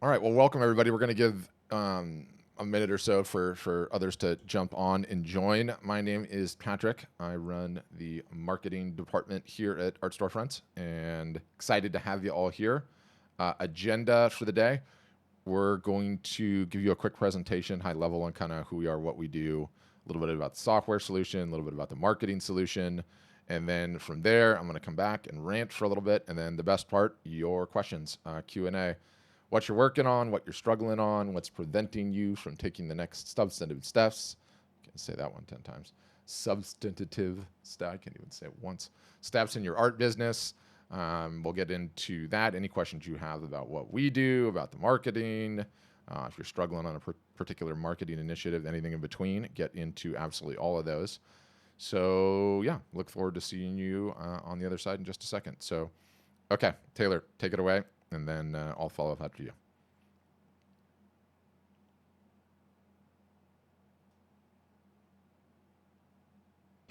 All right. Well, welcome everybody. We're going to give a minute or so for others to jump on and join. My name is Patrick. I run the marketing department here at Art Storefronts, and excited to have you all here. Agenda for the day: we're going to give you a quick presentation, high level, on kind of who we are, what we do, a little bit about the software solution, a little bit about the marketing solution. And then from there, I'm going to come back and rant for a little bit. And then the best part, your questions, Q&A. What you're working on, what you're struggling on, what's preventing you from taking the next substantive steps. I can say that one 10 times. Substantive steps, I can't even say it once. Steps in your art business. We'll get into that. Any questions you have about what we do, about the marketing, if you're struggling on a particular marketing initiative, anything in between, get into absolutely all of those. So yeah, look forward to seeing you on the other side in just a second. So, okay, Taylor, take it away, and then I'll follow up after you.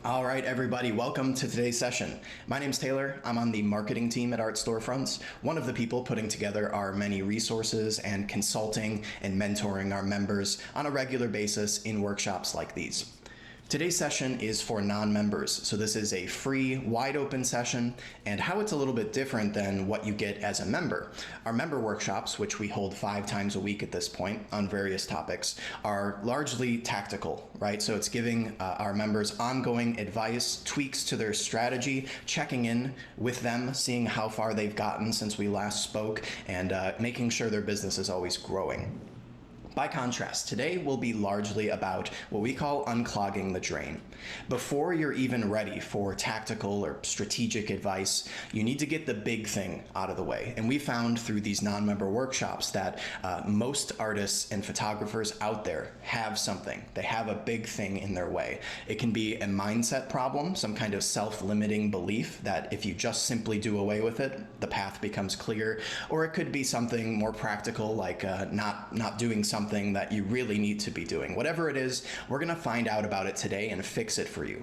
All right, everybody, welcome to today's session. My name's Taylor. I'm on the marketing team at Art Storefronts, one of the people putting together our many resources and consulting and mentoring our members on a regular basis in workshops like these. Today's session is for non-members, so this is a free, wide-open session, and how it's a little bit different than what you get as a member. Our member workshops, which we hold 5 times a week at this point on various topics, are largely tactical, right? So it's giving our members ongoing advice, tweaks to their strategy, checking in with them, seeing how far they've gotten since we last spoke, and making sure their business is always growing. By contrast, today will be largely about what we call unclogging the drain. Before you're even ready for tactical or strategic advice, you need to get the big thing out of the way. And we found through these non-member workshops that most artists and photographers out there have something. They have a big thing in their way. It can be a mindset problem, some kind of self-limiting belief that if you just simply do away with it, the path becomes clear. Or it could be something more practical, like not doing something that you really need to be doing. Whatever it is, we're going to find out about it today and fix it for you.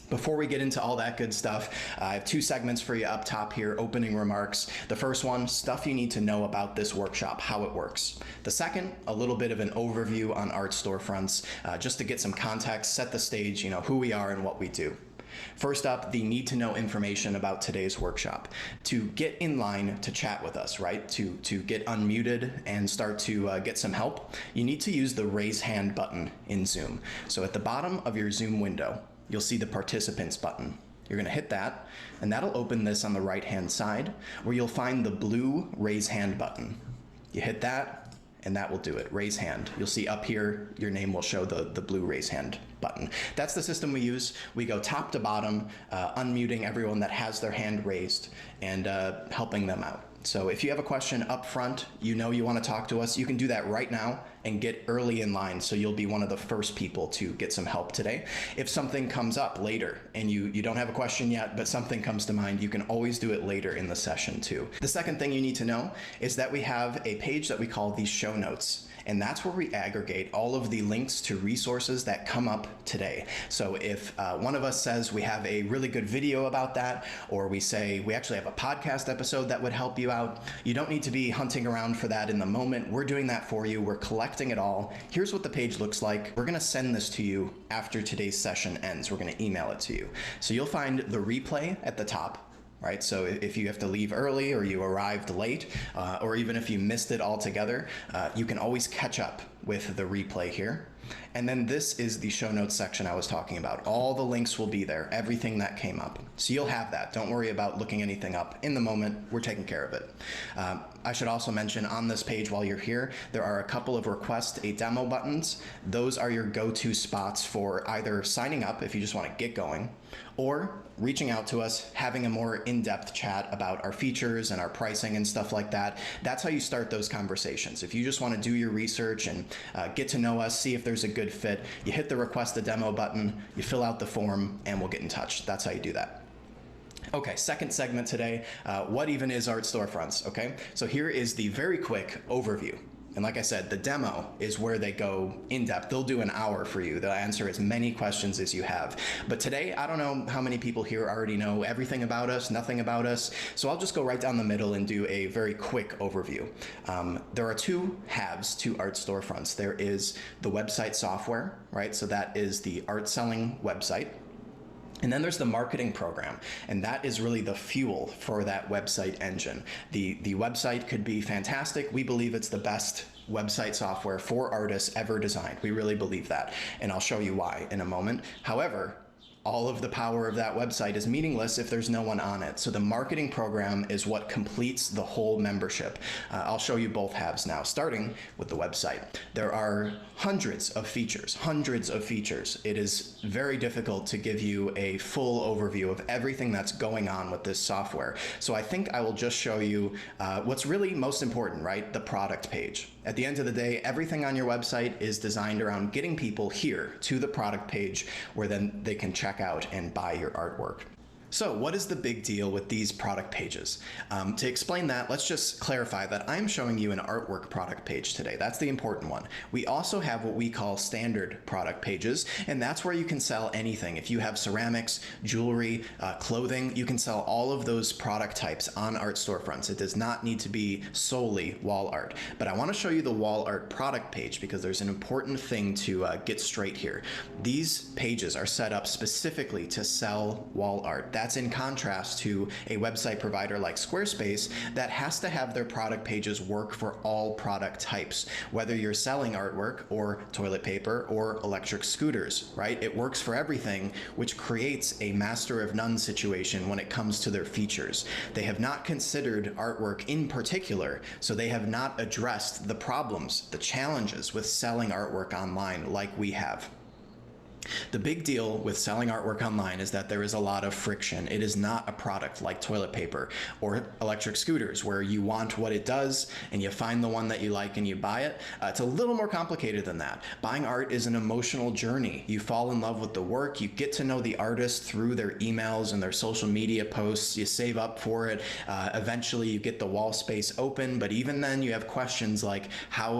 Before we get into all that good stuff, I have 2 segments for you up top here, opening remarks. The first one, stuff you need to know about this workshop, how it works. The second, a little bit of an overview on Art Storefronts, just to get some context, set the stage, who we are and what we do. First up, the need to know information about today's workshop. To get in line to chat with us, right? To get unmuted and start to get some help, you need to use the raise hand button in Zoom. So at the bottom of your Zoom window, you'll see the participants button. You're going to hit that, and that'll open this on the right-hand side, where you'll find the blue raise hand button. You hit that, and that will do it. Raise hand. You'll see up here, your name will show the blue raise hand button. That's the system we use. We go top to bottom, unmuting everyone that has their hand raised and helping them out. So if you have a question up front, you want to talk to us, you can do that right now and get early in line, so you'll be one of the first people to get some help today. If something comes up later and you don't have a question yet, but something comes to mind, you can always do it later in the session too. The second thing you need to know is that we have a page that we call the show notes. And that's where we aggregate all of the links to resources that come up today. So if one of us says we have a really good video about that, or we say we actually have a podcast episode that would help you out, you don't need to be hunting around for that in the moment. We're doing that for you. We're collecting it all. Here's what the page looks like. We're going to send this to you after today's session ends. We're going to email it to you. So you'll find the replay at the top. Right, so if you have to leave early or you arrived late, or even if you missed it altogether, you can always catch up with the replay here. And then this is the show notes section I was talking about. All the links will be there, everything that came up. So you'll have that. Don't worry about looking anything up. In the moment, we're taking care of it. I should also mention on this page while you're here, there are a couple of request a demo buttons. Those are your go-to spots for either signing up if you just want to get going, or reaching out to us, having a more in-depth chat about our features and our pricing and stuff like that. That's how you start those conversations. If you just want to do your research and get to know us, see if there's a good fit, you hit the request a demo button, you fill out the form, and we'll get in touch. That's how you do that. Okay, second segment today, what even is Art Storefronts, okay? So here is the very quick overview. And like I said, the demo is where they go in depth. They'll do an hour for you. They'll answer as many questions as you have. But today, I don't know how many people here already know everything about us, nothing about us. So I'll just go right down the middle and do a very quick overview. There are two halves to art storefronts. There is the website software, right? So that is the art selling website. And then there's the marketing program, and that is really the fuel for that website engine. The website could be fantastic. We believe it's the best website software for artists ever designed. We really believe that, and I'll show you why in a moment. However, all of the power of that website is meaningless if there's no one on it. So the marketing program is what completes the whole membership. I'll show you both halves now, starting with the website. There are hundreds of features. It is very difficult to give you a full overview of everything that's going on with this software. So I think I will just show you what's really most important, right? The product page. At the end of the day, everything on your website is designed around getting people here to the product page where then they can check out and buy your artwork. So what is the big deal with these product pages? To explain that, let's just clarify that I'm showing you an artwork product page today. That's the important one. We also have what we call standard product pages, and that's where you can sell anything. If you have ceramics, jewelry, clothing, you can sell all of those product types on art storefronts. It does not need to be solely wall art. But I want to show you the wall art product page because there's an important thing to get straight here. These pages are set up specifically to sell wall art. That's in contrast to a website provider like Squarespace that has to have their product pages work for all product types, whether you're selling artwork or toilet paper or electric scooters, right? It works for everything, which creates a master of none situation when it comes to their features. They have not considered artwork in particular, so they have not addressed the problems, the challenges with selling artwork online like we have. The big deal with selling artwork online is that there is a lot of friction. It is not a product like toilet paper or electric scooters where you want what it does and you find the one that you like and you buy it. It's a little more complicated than that. Buying art is an emotional journey. You fall in love with the work. You get to know the artist through their emails and their social media posts. You save up for it. Eventually you get the wall space open, but even then you have questions like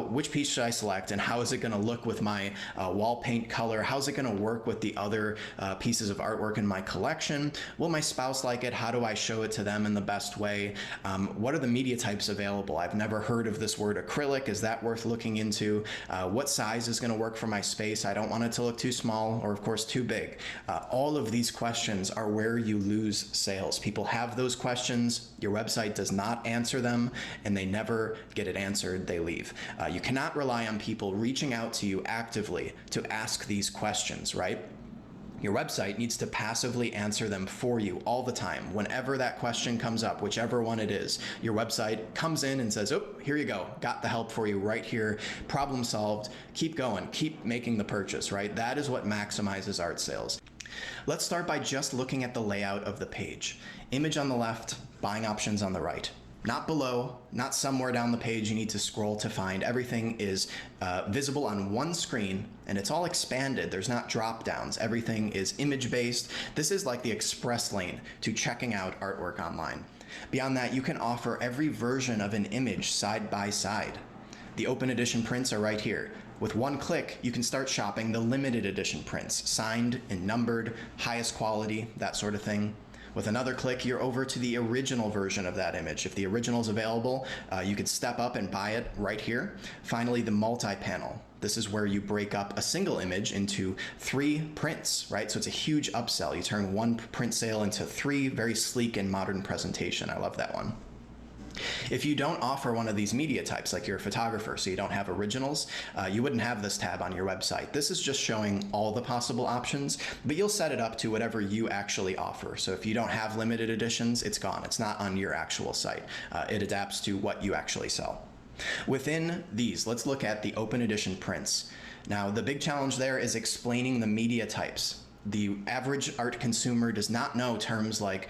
which piece should I select and how is it going to look with my wall paint color? How's it going to work with the other pieces of artwork in my collection? Will my spouse like it? How do I show it to them in the best way? What are the media types available? I've never heard of this word acrylic. Is that worth looking into? What size is going to work for my space? I don't want it to look too small or of course too big. All of these questions are where you lose sales. People have those questions. Your website does not answer them and they never get it answered. They leave. You cannot rely on people reaching out to you actively to ask these questions, right? Your website needs to passively answer them for you all the time. Whenever that question comes up, whichever one it is, your website comes in and says, oh, here you go. Got the help for you right here. Problem solved. Keep going. Keep making the purchase, right? That is what maximizes art sales. Let's start by just looking at the layout of the page. Image on the left, buying options on the right. Not below, not somewhere down the page you need to scroll to find. Everything is visible on one screen and it's all expanded. There's not drop downs. Everything is image based. This is like the express lane to checking out artwork online. Beyond that, you can offer every version of an image side by side. The open edition prints are right here. With one click, you can start shopping the limited edition prints, signed and numbered, highest quality, that sort of thing. With another click, you're over to the original version of that image. If the original is available, you could step up and buy it right here. Finally, the multi-panel. This is where you break up a single image into 3 prints, right? So it's a huge upsell. You turn one print sale into 3, very sleek and modern presentation. I love that one. If you don't offer one of these media types, like you're a photographer, so you don't have originals, you wouldn't have this tab on your website. This is just showing all the possible options, but you'll set it up to whatever you actually offer. So if you don't have limited editions, it's gone. It's not on your actual site. It adapts to what you actually sell. Within these, let's look at the open edition prints. Now, the big challenge there is explaining the media types. The average art consumer does not know terms like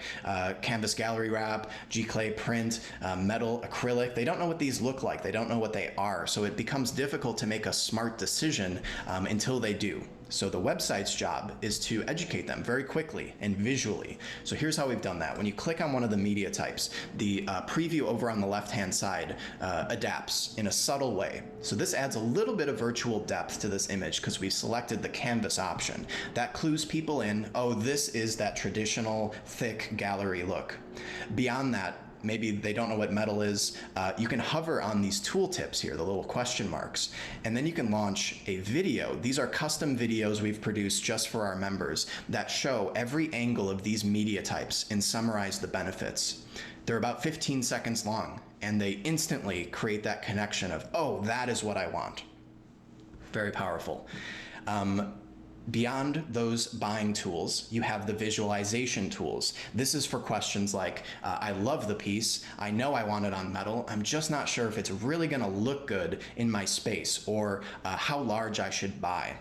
canvas gallery wrap, giclée print, metal, acrylic. They don't know what these look like. They don't know what they are. So it becomes difficult to make a smart decision until they do. So the website's job is to educate them very quickly and visually. So here's how we've done that. When you click on one of the media types, the preview over on the left-hand side adapts in a subtle way. So this adds a little bit of virtual depth to this image because we've selected the canvas option. That clues people in, oh, this is that traditional thick gallery look. Beyond that, maybe they don't know what metal is, you can hover on these tooltips here, the little question marks, and then you can launch a video. These are custom videos we've produced just for our members that show every angle of these media types and summarize the benefits. They're about 15 seconds long, and they instantly create that connection of, oh, that is what I want. Very powerful. Beyond those buying tools, you have the visualization tools. This is for questions like, I love the piece, I know I want it on metal, I'm just not sure if it's really gonna look good in my space, or how large I should buy.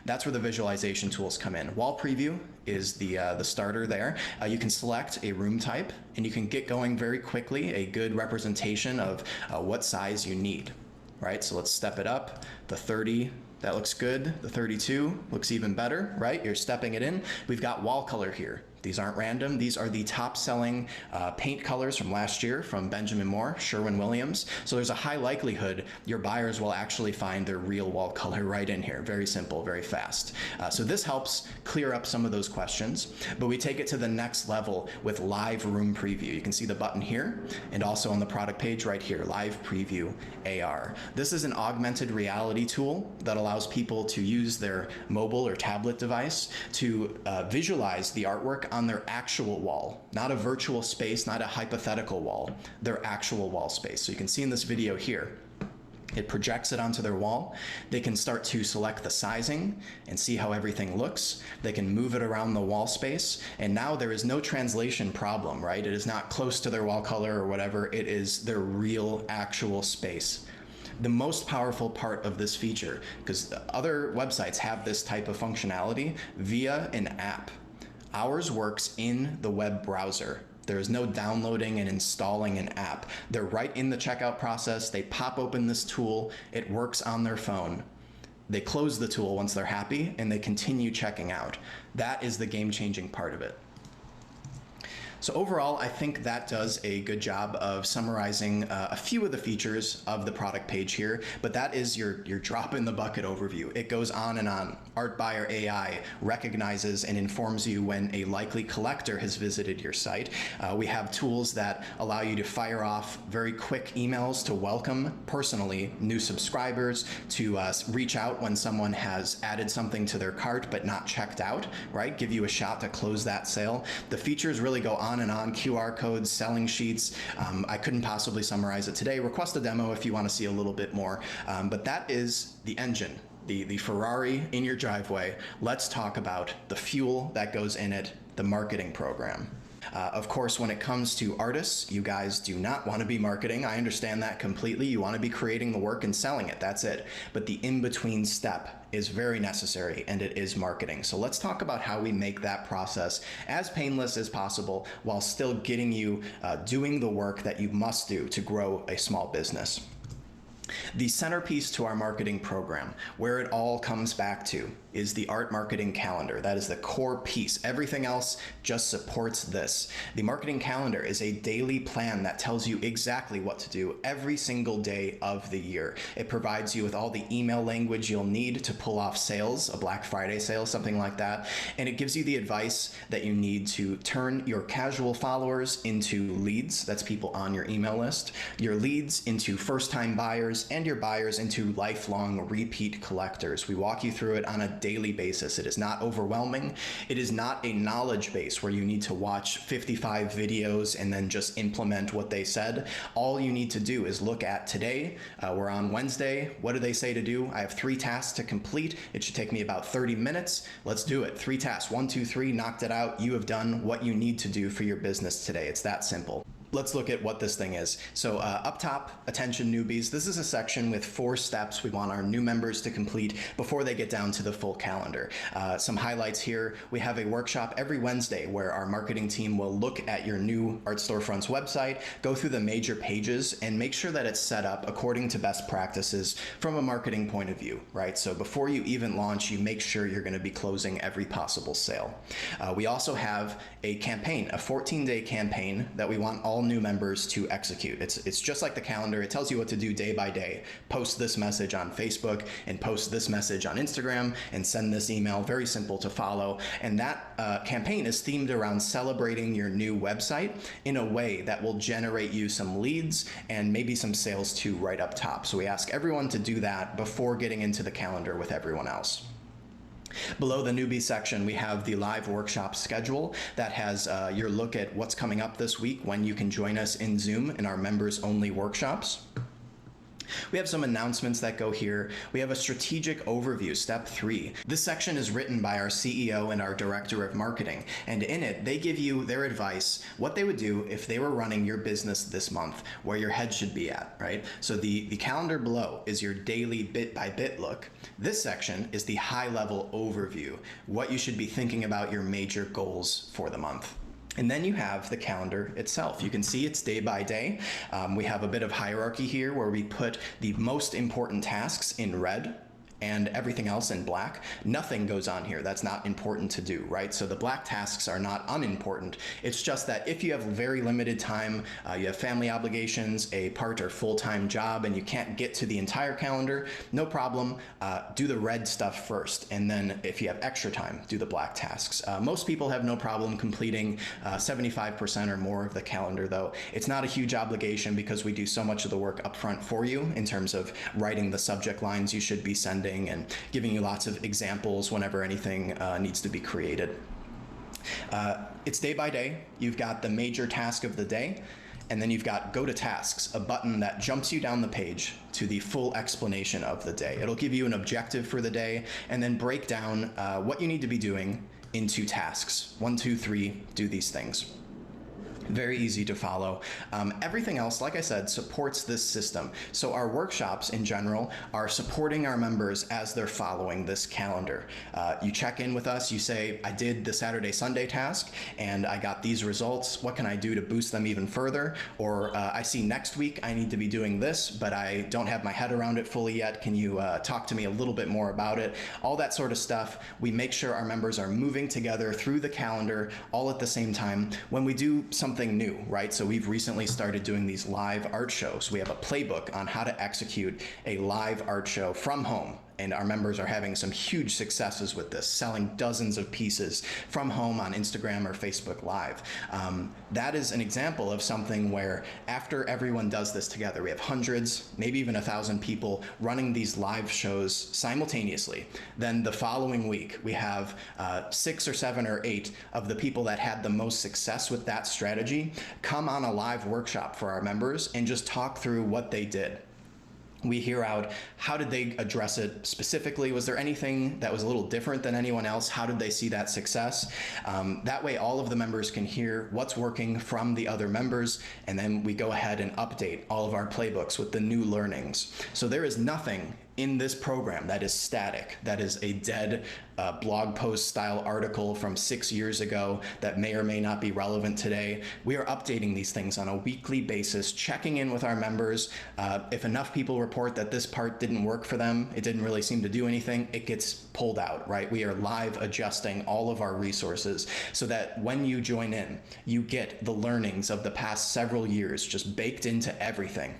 That's where the visualization tools come in. Wall preview is the starter there. You can select a room type, and you can get going very quickly, a good representation of what size you need, right? So let's step it up, the 30, that looks good. The 32 looks even better, right? You're stepping it in. We've got wall color here. These aren't random. These are the top selling paint colors from last year from Benjamin Moore, Sherwin-Williams. So there's a high likelihood your buyers will actually find their real wall color right in here. Very simple, very fast. So this helps clear up some of those questions, but we take it to the next level with live room preview. You can see the button here and also on the product page right here, live preview AR. This is an augmented reality tool that allows people to use their mobile or tablet device to visualize the artwork on their actual wall, not a virtual space, not a hypothetical wall, their actual wall space. So you can see in this video here, it projects it onto their wall. They can start to select the sizing and see how everything looks. They can move it around the wall space, and now there is no translation problem, right? It is not close to their wall color or whatever. It is their real actual space. The most powerful part of this feature, because other websites have this type of functionality via an app. Ours works in the web browser. There is no downloading and installing an app. They're right in the checkout process. They pop open this tool. It works on their phone. They close the tool once they're happy, and they continue checking out. That is the game-changing part of it. So overall, I think that does a good job of summarizing a few of the features of the product page here, but that is your drop in the bucket overview. It goes on and on. Art Buyer AI recognizes and informs you when a likely collector has visited your site. We have tools that allow you to fire off very quick emails to welcome personally new subscribers, to reach out when someone has added something to their cart but not checked out, right? Give you a shot to close that sale. The features really go on and on, QR codes, selling sheets. I couldn't possibly summarize it today. Request a demo if you want to see a little bit more. But that is the engine, the Ferrari in your driveway. Let's talk about the fuel that goes in it, the marketing program. Of course, when it comes to artists, you guys do not want to be marketing. I understand that completely. You want to be creating the work and selling it. That's it. But the in-between step is very necessary, and it is marketing. So let's talk about how we make that process as painless as possible while still getting you doing the work that you must do to grow a small business. The centerpiece to our marketing program, where it all comes back to, is the art marketing calendar. That is the core piece. Everything else just supports this. The marketing calendar is a daily plan that tells you exactly what to do every single day of the year. It provides you with all the email language you'll need to pull off sales, a Black Friday sale, something like that. And it gives you the advice that you need to turn your casual followers into leads. That's people on your email list. Your leads into first-time buyers, and your buyers into lifelong repeat collectors. We walk you through it on a daily basis. It is not overwhelming. It is not a knowledge base where you need to watch 55 videos and then just implement what they said. All you need to do is look at today. We're on Wednesday. What do they say to do? I have 3 tasks to complete. It should take me about 30 minutes. Let's do it. 3 tasks. 1, 2, 3, knocked it out. You have done what you need to do for your business today. It's that simple. let's look at what this thing is. So up top, attention newbies. This is a section with 4 steps we want our new members to complete before they get down to the full calendar. Some highlights here. We have a workshop every Wednesday where our marketing team will look at your new Art Storefronts website, go through the major pages, and make sure that it's set up according to best practices from a marketing point of view, right? So before you even launch, you make sure you're going to be closing every possible sale. We also have a campaign, a 14-day campaign that we want all new members to execute. It's just like the calendar. It tells you what to do day by day. Post this message on Facebook and post this message on Instagram and send this email. Very simple to follow. And that campaign is themed around celebrating your new website in a way that will generate you some leads and maybe some sales too right up top. So we ask everyone to do that before getting into the calendar with everyone else. Below the newbie section, we have the live workshop schedule that has your look at what's coming up this week, when you can join us in Zoom in our members-only workshops. We have some announcements that go here. We have a strategic overview, step 3. This section is written by our CEO and our director of marketing, and in it, they give you their advice, what they would do if they were running your business this month, where your head should be at, right? So the calendar below is your daily bit-by-bit look. This section is the high-level overview, what you should be thinking about your major goals for the month. And then you have the calendar itself. You can see it's day by day. We have a bit of hierarchy here where we put the most important tasks in red and everything else in black. Nothing goes on here that's not important to do, right? So the black tasks are not unimportant. It's just that if you have very limited time, you have family obligations, a part or full-time job, and you can't get to the entire calendar, no problem. Do the red stuff first, and then if you have extra time, do the black tasks. Most people have no problem completing 75% or more of the calendar, though. It's not a huge obligation because we do so much of the work up front for you in terms of writing the subject lines you should be sending and giving you lots of examples whenever anything needs to be created. It's day by day. You've got the major task of the day, and then you've got Go to Tasks, a button that jumps you down the page to the full explanation of the day. It'll give you an objective for the day and then break down what you need to be doing into tasks. 1, 2, 3, do these things. Very easy to follow. Everything else, like I said, supports this system. So our workshops in general are supporting our members as they're following this calendar. You check in with us, you say, I did the Saturday, Sunday task, and I got these results. What can I do to boost them even further? Or I see next week I need to be doing this, but I don't have my head around it fully yet. Can you talk to me a little bit more about it? All that sort of stuff. We make sure our members are moving together through the calendar all at the same time. When we do something new, right? So we've recently started doing these live art shows. We have a playbook on how to execute a live art show from home. And our members are having some huge successes with this, selling dozens of pieces from home on Instagram or Facebook Live. That is an example of something where after everyone does this together, we have hundreds, maybe even 1,000 people running these live shows simultaneously. Then the following week, we have 6 or 7 or 8 of the people that had the most success with that strategy come on a live workshop for our members and just talk through what they did. We hear out, how did they address it specifically? Was there anything that was a little different than anyone else? How did they see that success? That way all of the members can hear what's working from the other members, and then we go ahead and update all of our playbooks with the new learnings. So there is nothing in this program that is static, that is a dead blog post style article from 6 years ago that may or may not be relevant today. We are updating these things on a weekly basis, checking in with our members. If enough people report that this part didn't work for them, it didn't really seem to do anything, it gets pulled out, right? We are live adjusting all of our resources so that when you join in, you get the learnings of the past several years just baked into everything.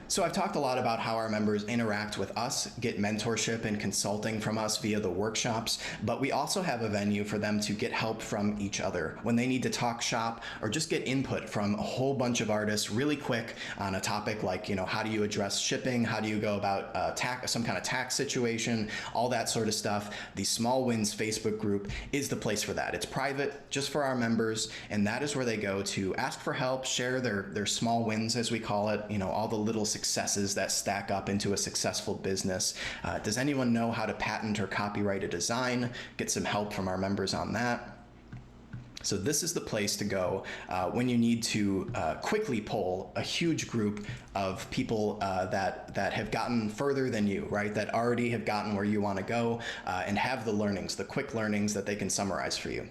So I've talked a lot about how our members interact with us, get mentorship and consulting from us via the workshops, but we also have a venue for them to get help from each other when they need to talk shop or just get input from a whole bunch of artists really quick on a topic like, how do you address shipping? How do you go about some kind of tax situation? All that sort of stuff. The Small Wins Facebook group is the place for that. It's private, just for our members, and that is where they go to ask for help, share their small wins, as we call it, all the little successes that stack up into a successful business. Does anyone know how to patent or copyright a design? Get some help from our members on that. So this is the place to go when you need to quickly poll a huge group of people that have gotten further than you, right? That already have gotten where you want to go and have the learnings, the quick learnings that they can summarize for you.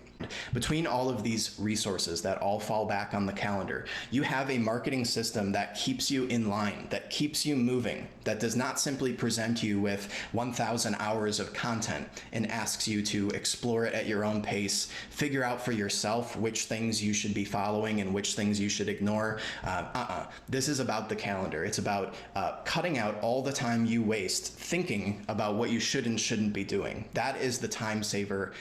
Between all of these resources that all fall back on the calendar, you have a marketing system that keeps you in line, that keeps you moving, that does not simply present you with 1,000 hours of content and asks you to explore it at your own pace, figure out for yourself which things you should be following and which things you should ignore. This is about the calendar. It's about cutting out all the time you waste thinking about what you should and shouldn't be doing. That is the time saver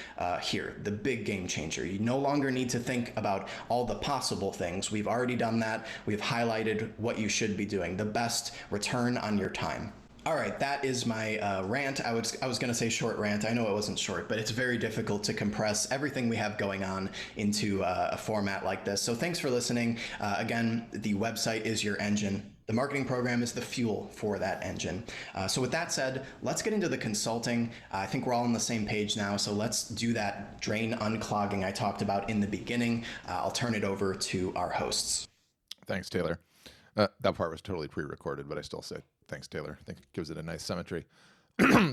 here, the big game changer. You no longer need to think about all the possible things. We've already done that. We've highlighted what you should be doing, the best return on your time. All right, that is my rant. I was going to say short rant. I know it wasn't short, but it's very difficult to compress everything we have going on into a format like this. So thanks for listening. Again, the website is your engine. The marketing program is the fuel for that engine. So with that said, let's get into the consulting. I think we're all on the same page now, so let's do that drain unclogging I talked about in the beginning. I'll turn it over to our hosts. Thanks, Taylor. That part was totally pre-recorded, but I still say thanks, Taylor. I think it gives it a nice symmetry.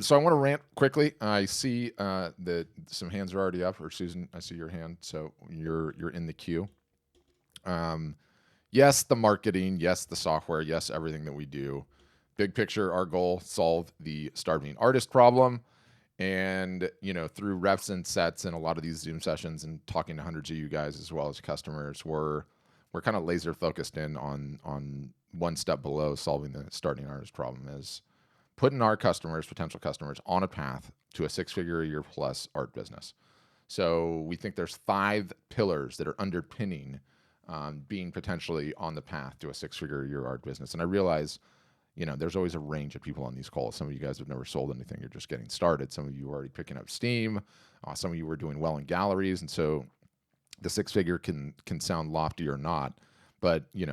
So I want to rant quickly. I see that some hands are already up. Or Susan, I see your hand, so you're in the queue. Yes, the marketing. Yes, the software. Yes, everything that we do. Big picture, our goal: solve the starving artist problem. And through refs and sets and a lot of these Zoom sessions and talking to hundreds of you guys as well as customers, we're kind of laser focused in on one step below solving the starting artist problem, is putting our customers, potential customers, on a path to a 6-figure a year plus art business. So we think there's 5 pillars that are underpinning being potentially on the path to a 6-figure a year art business. And I realize, there's always a range of people on these calls. Some of you guys have never sold anything. You're just getting started. Some of you are already picking up steam. Some of you were doing well in galleries. And so the 6-figure can sound lofty or not, but you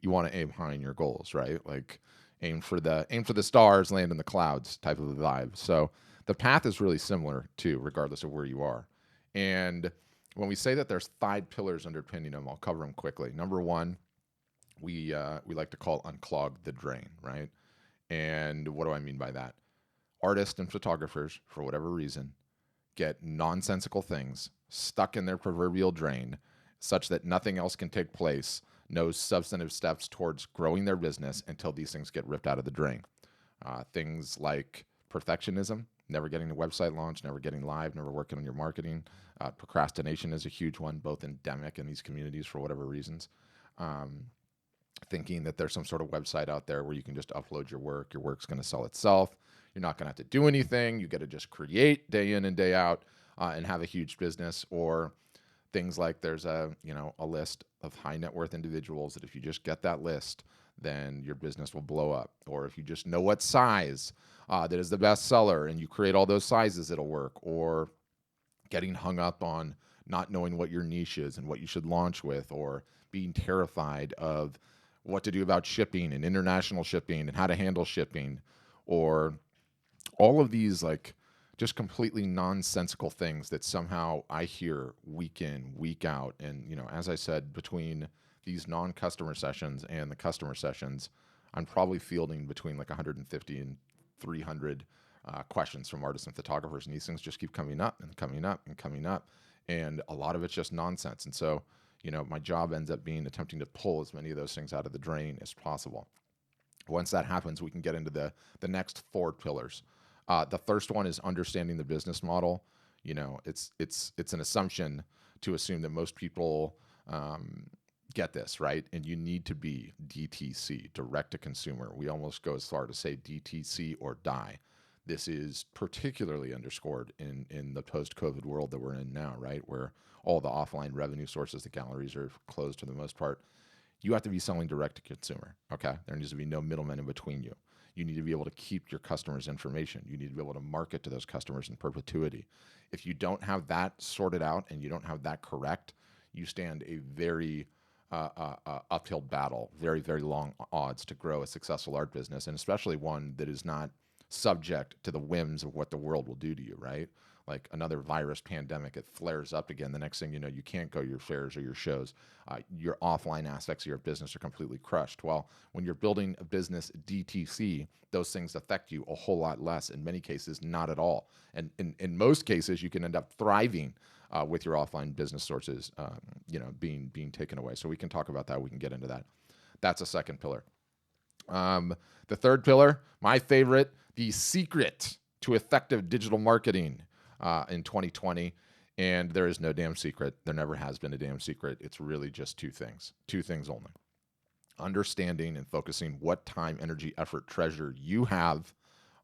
want to aim high in your goals, right? Like aim for the stars, land in the clouds type of a vibe. So the path is really similar too, regardless of where you are. And when we say that there's 5 pillars underpinning them, I'll cover them quickly. Number 1, we like to call unclog the drain, right? And what do I mean by that? Artists and photographers, for whatever reason, get nonsensical things stuck in their proverbial drain such that nothing else can take place, no substantive steps towards growing their business until these things get ripped out of the drain. Things like perfectionism, never getting the website launched, never getting live, never working on your marketing. Procrastination is a huge one, both endemic in these communities for whatever reasons. Thinking that there's some sort of website out there where you can just upload your work's going to sell itself. You're not going to have to do anything. You get to just create day in and day out and have a huge business. Or things like there's a list of high net worth individuals that if you just get that list, then your business will blow up. Or if you just know what size that is the best seller and you create all those sizes, it'll work. Or getting hung up on not knowing what your niche is and what you should launch with, or being terrified of what to do about shipping and international shipping and how to handle shipping, or all of these like just completely nonsensical things that somehow I hear week in, week out. And, as I said, between these non-customer sessions and the customer sessions, I'm probably fielding between like 150 and 300 questions from artists and photographers. And these things just keep coming up and coming up and coming up. And a lot of it's just nonsense. And so, my job ends up being attempting to pull as many of those things out of the drain as possible. Once that happens, we can get into the next 4 pillars. The first one is understanding the business model. It's an assumption to assume that most people get this, right? And you need to be DTC, direct to consumer. We almost go as far to say DTC or die. This is particularly underscored in the post-COVID world that we're in now, right? Where all the offline revenue sources, the galleries are closed for the most part. You have to be selling direct to consumer, okay? There needs to be no middlemen in between you. You need to be able to keep your customers' information. You need to be able to market to those customers in perpetuity. If you don't have that sorted out and you don't have that correct, you stand a very uphill battle, very, very long odds to grow a successful art business, and especially one that is not subject to the whims of what the world will do to you, right? like another virus pandemic, it flares up again. The next thing you know, you can't go to your fairs or your shows. Your offline aspects of your business are completely crushed. Well, when you're building a business DTC, those things affect you a whole lot less. In many cases, not at all. And in most cases, you can end up thriving with your offline business sources, being taken away. So we can talk about that. We can get into that. That's a second pillar. The third pillar, my favorite, the secret to effective digital marketing in 2020. And there is no damn secret. There never has been a damn secret. It's really just two things only. Understanding and focusing what time, energy, effort, treasure you have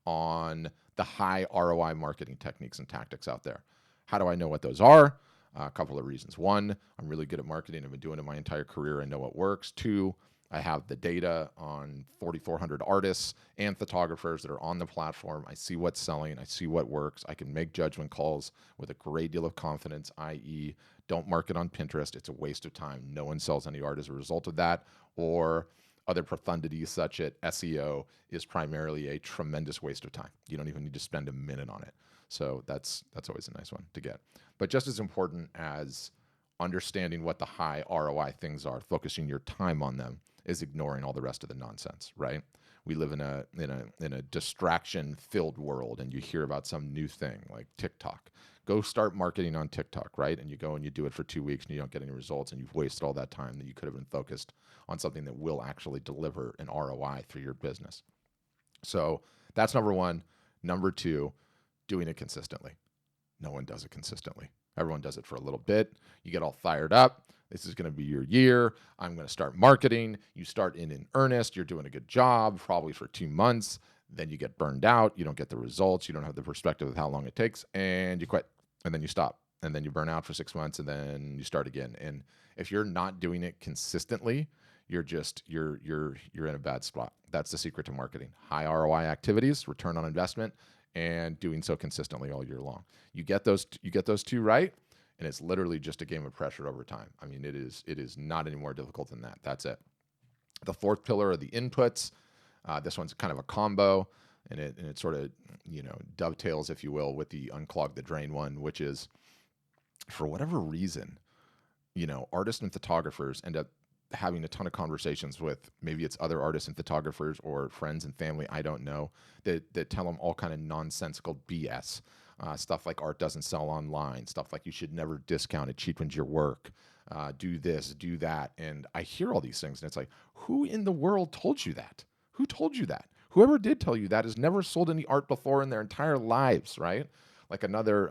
on the high ROI marketing techniques and tactics out there. How do I know what those are? A couple of reasons. One, I'm really good at marketing. I've been doing it my entire career. I know what works. Two, I have the data on 4,400 artists and photographers that are on the platform. I see what's selling. I see what works. I can make judgment calls with a great deal of confidence, i.e., don't market on Pinterest. It's a waste of time. No one sells any art as a result of that, or other profundities such as SEO is primarily a tremendous waste of time. You don't even need to spend a minute on it. So that's always a nice one to get. But just as important as understanding what the high ROI things are, focusing your time on them, is ignoring all the rest of the nonsense, right? We live in a distraction-filled world, and you hear about some new thing like TikTok. Go start marketing on TikTok, right? And you go and you do it for 2 weeks and you don't get any results, and you've wasted all that time that you could have been focused on something that will actually deliver an ROI for your business. So that's number one. Number two, doing it consistently. No one does it consistently. Everyone does it for a little bit. You get all fired up. This is going to be your year. I'm going to start marketing. You start in earnest. You're doing a good job, probably for 2 months. Then you get burned out. You don't get the results. You don't have the perspective of how long it takes, and you quit. And then you stop. And then you burn out for 6 months, and then you start again. And if you're not doing it consistently, you're in a bad spot. That's the secret to marketing. High ROI activities, return on investment, and doing so consistently all year long. You get those two right, and it's literally just a game of pressure over time. I mean, it is not any more difficult than that. That's it. The fourth pillar are the inputs. This one's kind of a combo, and it sort of dovetails, if you will, with the unclog the drain one, which is, for whatever reason, artists and photographers end up having a ton of conversations with, maybe it's other artists and photographers or friends and family, I don't know, that tell them all kind of nonsensical BS. Stuff like art doesn't sell online, stuff like you should never discount, it cheapens your work, do this, do that. And I hear all these things, and it's like, who in the world told you that? Who told you that? Whoever did tell you that has never sold any art before in their entire lives, right? Like another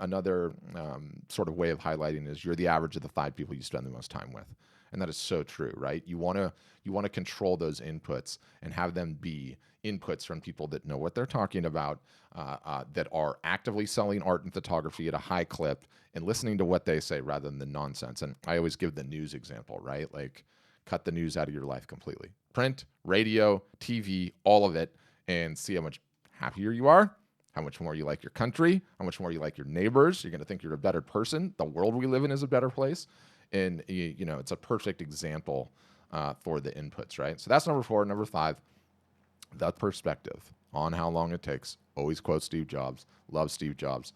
sort of way of highlighting is you're the average of the 5 people you spend the most time with. And that is so true, right? You want to control those inputs and have them be inputs from people that know what they're talking about, that are actively selling art and photography at a high clip, and listening to what they say rather than the nonsense. And I always give the news example, right? Like, cut the news out of your life completely. Print, radio, TV, all of it, and see how much happier you are, how much more you like your country, how much more you like your neighbors. You're going to think you're a better person. The world we live in is a better place. And, it's a perfect example for the inputs, right? So that's number 4. Number 5, that perspective on how long it takes. Always quote Steve Jobs. Love Steve Jobs.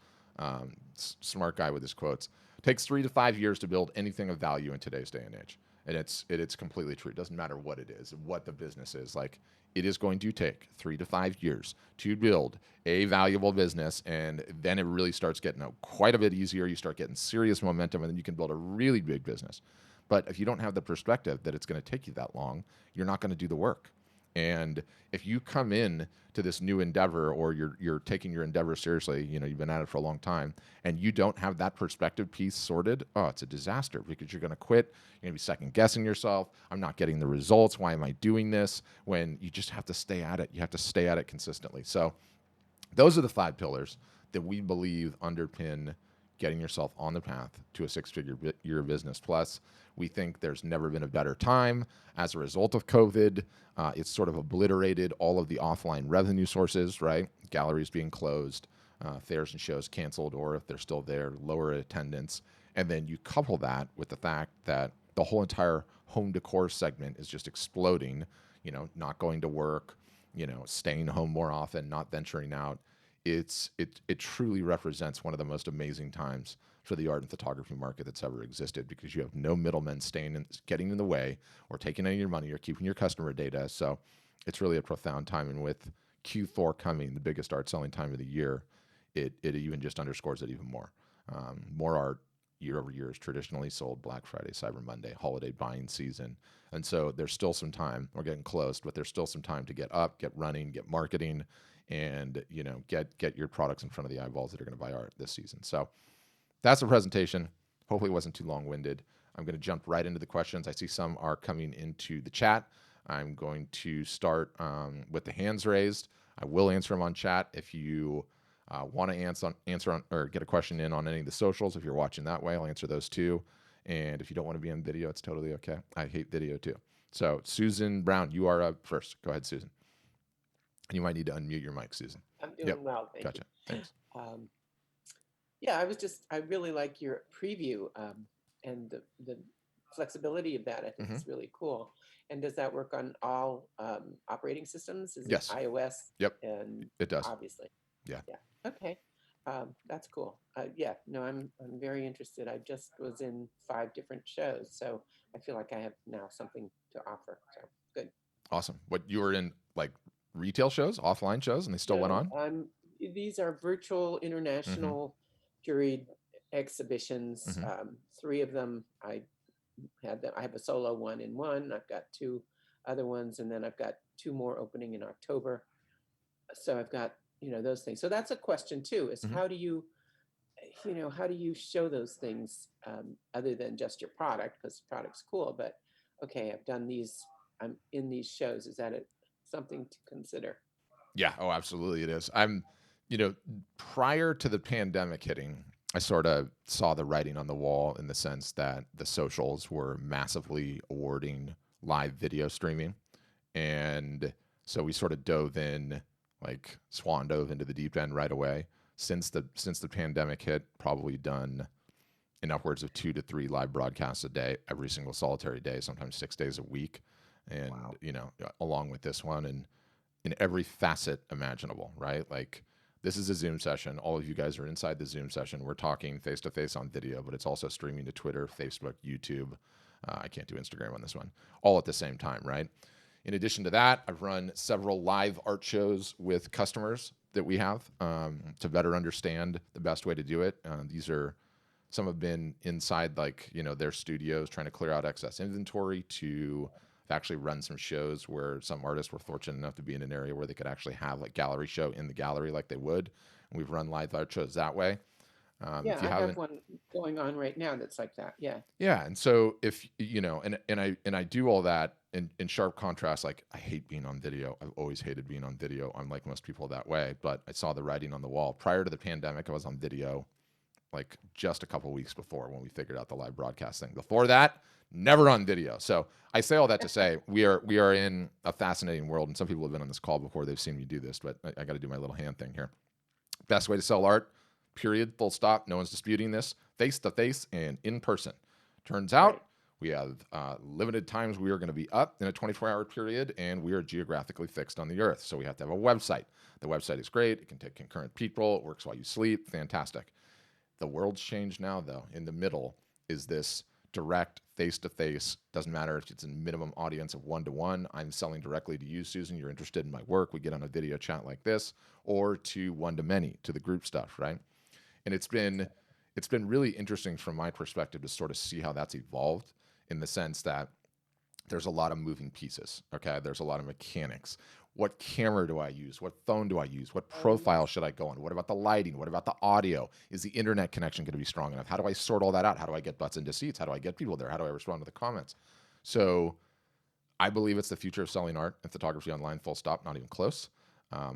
Smart guy with his quotes. Takes 3 to 5 years to build anything of value in today's day and age. And it's completely true. It doesn't matter what it is, what the business is. Like, it is going to take 3 to 5 years to build a valuable business, and then it really starts getting quite a bit easier. You start getting serious momentum, and then you can build a really big business. But if you don't have the perspective that it's going to take you that long, you're not going to do the work. And if you come in to this new endeavor, or you're taking your endeavor seriously, you've been at it for a long time, and you don't have that perspective piece sorted, it's a disaster, because you're going to quit. You're going to be second guessing yourself. I'm not getting the results. Why am I doing this? When you just have to stay at it. You have to stay at it consistently. So those are the 5 pillars that we believe underpin getting yourself on the path to a 6-figure year business. Plus, we think there's never been a better time. As a result of COVID, it's sort of obliterated all of the offline revenue sources, right? Galleries being closed, fairs and shows canceled, or if they're still there, lower attendance. And then you couple that with the fact that the whole entire home decor segment is just exploding, not going to work, staying home more often, not venturing out. it truly represents one of the most amazing times for the art and photography market that's ever existed, because you have no middlemen getting in the way or taking any of your money or keeping your customer data. So it's really a profound time. And with Q4 coming, the biggest art selling time of the year, it even just underscores it even more. More art year over year is traditionally sold Black Friday, Cyber Monday, holiday buying season. And so there's still some time. We're getting close, but there's still some time to get up, get running, get marketing, and get your products in front of the eyeballs that are going to buy art this season. So that's the presentation. Hopefully it wasn't too long-winded. I'm going to jump right into the questions. I see some are coming into the chat. I'm going to start with the hands raised. I will answer them on chat. If you want to answer on, or get a question in on any of the socials, if you're watching that way, I'll answer those too. And if you don't want to be on video, it's totally okay. I hate video too. So Susan Brown, you are up first. Go ahead, Susan. And you might need to unmute your mic, Susan. I'm doing well, thank Gotcha. you. Thanks. Yeah, I really like your preview and the flexibility of that. I think it's really cool. And does that work on all operating systems? Is Yes. it iOS? Yep. And It does. obviously. Yeah. Yeah. Okay. That's cool. Yeah. No, I'm very interested. I just was in 5 different shows, so I feel like I have now something to offer. So good. Awesome. What, you were in like retail shows, offline shows, and they still went on? These are virtual international juried exhibitions. 3 of them I have a solo one in one. I've got 2 other ones, and then I've got 2 more opening in October. So I've got those things. So that's a question too: is how do you show those things other than just your product, because the product's cool, but okay, I've done these. I'm in these shows. Is that something to consider? Yeah. Oh, absolutely it is. Prior to the pandemic hitting, I sort of saw the writing on the wall in the sense that the socials were massively awarding live video streaming. And so we sort of swan dove into the deep end right away. Since the pandemic hit, probably done in upwards of 2 to 3 live broadcasts a day, every single solitary day, sometimes 6 days a week. And, wow. Along with this one, and in every facet imaginable, right? Like, this is a Zoom session. All of you guys are inside the Zoom session. We're talking face-to-face on video, but it's also streaming to Twitter, Facebook, YouTube. I can't do Instagram on this one, all at the same time, right? In addition to that, I've run several live art shows with customers that we have to better understand the best way to do it. Some have been inside their studios trying to clear out excess inventory, to actually run some shows where some artists were fortunate enough to be in an area where they could actually have gallery show in the gallery like they would. And we've run live art shows that way. Yeah, I have one going on right now that's like that. Yeah. Yeah. And so if, and I do all that in sharp contrast, like, I hate being on video. I've always hated being on video. I'm like most people that way, but I saw the writing on the wall. Prior to the pandemic, I was on video like just a couple weeks before, when we figured out the live broadcast thing. Before that, never on video. So I say all that to say we are in a fascinating world, and some people have been on this call before. They've seen me do this, but I got to do my little hand thing here. Best way to sell art, period, full stop. No one's disputing this. Face to face and in person. Turns out we have limited times we are going to be up in a 24-hour period, and we are geographically fixed on the earth. So we have to have a website. The website is great. It can take concurrent people. It works while you sleep. Fantastic. The world's changed now, though. In the middle is this direct face-to-face. Doesn't matter if it's a minimum audience of 1-to-1. I'm selling directly to you, Susan. You're interested in my work. We get on a video chat like this, or to one-to-many, to the group stuff, right? And it's been really interesting from my perspective to sort of see how that's evolved, in the sense that there's a lot of moving pieces, okay? There's a lot of mechanics. What camera do I use? What phone do I use? What profile should I go on? What about the lighting? What about the audio? Is the internet connection going to be strong enough? How do I sort all that out? How do I get butts into seats? How do I get people there? How do I respond to the comments? So I believe it's the future of selling art and photography online, full stop, not even close.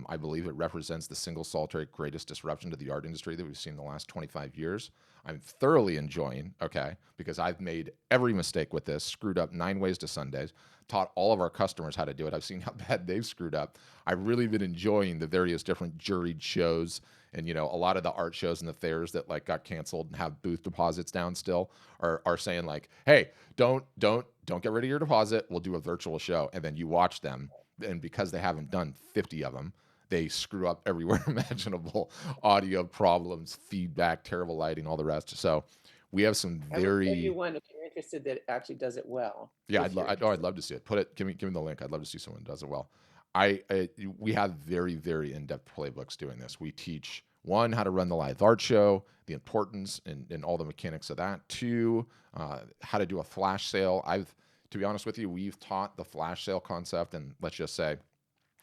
I believe it represents the single solitary greatest disruption to the art industry that we've seen in the last 25 years. I'm thoroughly enjoying, because I've made every mistake with this, screwed up 9 ways to Sundays, taught all of our customers how to do it. I've seen how bad they've screwed up. I've really been enjoying the various different juried shows, and a lot of the art shows and the fairs that got canceled and have booth deposits down still are saying hey, don't get rid of your deposit. We'll do a virtual show. And then you watch them, and because they haven't done 50 of them, they screw up everywhere imaginable, audio problems, feedback, terrible lighting, all the rest. So we have some I will show you very, one if you're interested that actually does it well, yeah, if you're I'd interested. love to see it. Put it, give me the link. I'd love to see someone who does it well. We have very, very in-depth playbooks doing this. We teach one, how to run the live art show, the importance and all the mechanics of that. Two, how to do a flash sale. To be honest with you, we've taught the flash sale concept, and let's just say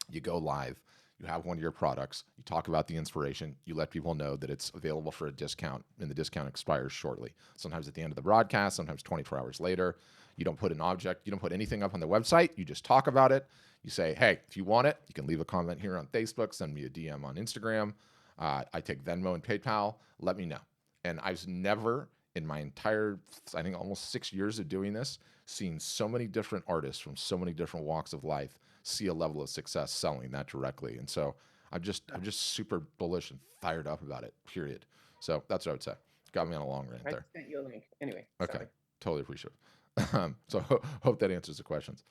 you go live, you have one of your products, you talk about the inspiration, you let people know that it's available for a discount, and the discount expires shortly. Sometimes at the end of the broadcast, sometimes 24 hours later. You don't put an object, you don't put anything up on the website, you just talk about it. You say, hey, if you want it, you can leave a comment here on Facebook, send me a DM on Instagram. I take Venmo and PayPal, let me know. And I've never, in my entire, I think almost 6 years of doing this, seen so many different artists from so many different walks of life see a level of success selling that directly. And so I'm just super bullish and fired up about it, period. So that's what I would say. Got me on a long rant I there. sent you a link. Anyway, Okay. sorry. Totally appreciate it. So hope that answers the questions.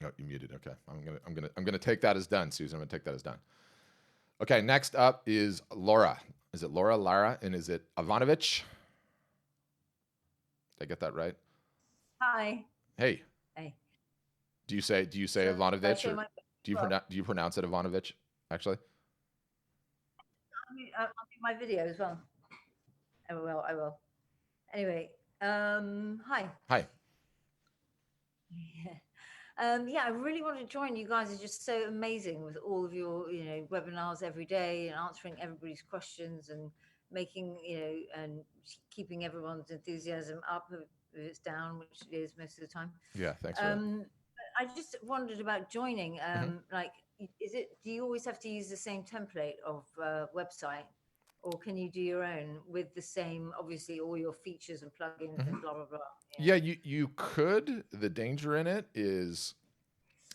Oh, you muted. Okay. I'm gonna take that as done, Susan. I'm gonna take that as done. Okay, next up is Laura. Is it Laura, Lara, and is it Ivanovich? Did I get that right? Hi. Hey, Hey. do you say So, Ivanovich, show or my- do you pronounce it Ivanovich? Actually, I'll do my video as well. I will. Anyway, hi. hi. Yeah, I really want to join. You guys are just so amazing with all of your, webinars every day and answering everybody's questions and making, and keeping everyone's enthusiasm up if it's down, which it is most of the time. Yeah, thanks for that. I just wondered about joining. Mhm. Like, do you always have to use the same template of website, or can you do your own with the same, obviously, all your features and plugins and blah blah blah? Yeah, you could. The danger in it is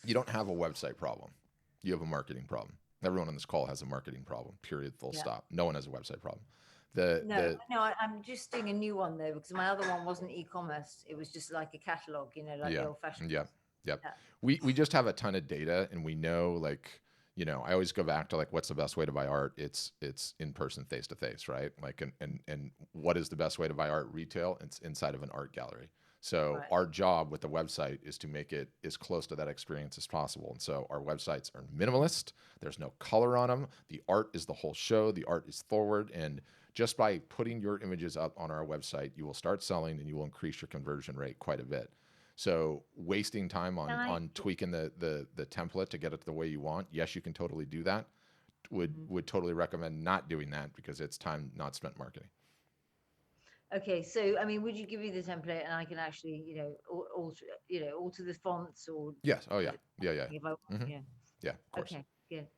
you don't have a website problem. You have a marketing problem. Everyone on this call has a marketing problem. Period. Full Yeah. stop. No one has a website problem. No, I'm just doing a new one though, because my other one wasn't e-commerce. It was just like a catalog, like the old-fashioned. Yep. Yeah. We just have a ton of data, and we know, like, I always go back to, like, what's the best way to buy art? It's in person, face to face, right? Like, and what is the best way to buy art retail? It's inside of an art gallery. So Right. our job with the website is to make it as close to that experience as possible. And so our websites are minimalist. There's no color on them. The art is the whole show. The art is forward. And just by putting your images up on our website, you will start selling and you will increase your conversion rate quite a bit. So wasting time on tweaking the template to get it the way you want, yes, you can totally do that. Would totally recommend not doing that, because it's time not spent marketing. Okay, so I mean, would you give me the template and I can actually, alter the fonts or? Yes. Oh yeah. Yeah. If I want, Mhm. yeah. Yeah. Of course. Okay, good.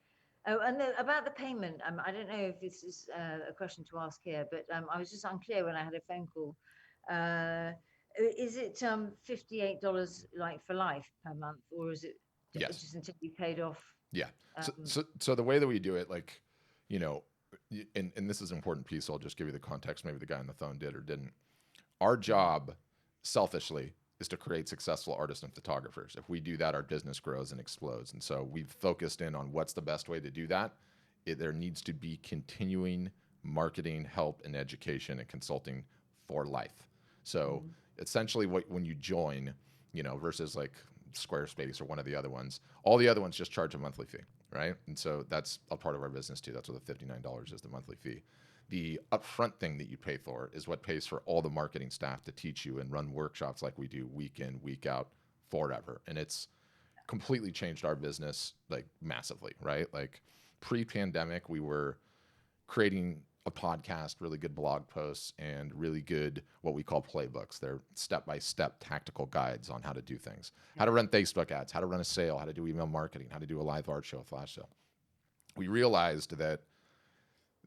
Oh, and about the payment, I don't know if this is a question to ask here, but I was just unclear when I had a phone call. Is it $58 like for life per month, or is it Yes. just until you paid off? Yeah. So the way that we do it, like, and this is an important piece, so I'll just give you the context. Maybe the guy on the phone did or didn't. Our job, selfishly, is to create successful artists and photographers. If we do that, our business grows and explodes. And so we've focused in on what's the best way to do that. There needs to be continuing marketing, help, and education and consulting for life. So essentially, when you join, versus like Squarespace or one of the other ones, all the other ones just charge a monthly fee, right? And so that's a part of our business too. That's what the $59 is, the monthly fee. The upfront thing that you pay for is what pays for all the marketing staff to teach you and run workshops like we do week in, week out, forever. And it's completely changed our business, like, massively, right? Like, pre-pandemic, we were creating a podcast, really good blog posts, and really good what we call playbooks. They're step-by-step tactical guides on how to do things, how to run Facebook ads, how to run a sale, how to do email marketing, how to do a live art show, a flash sale. We realized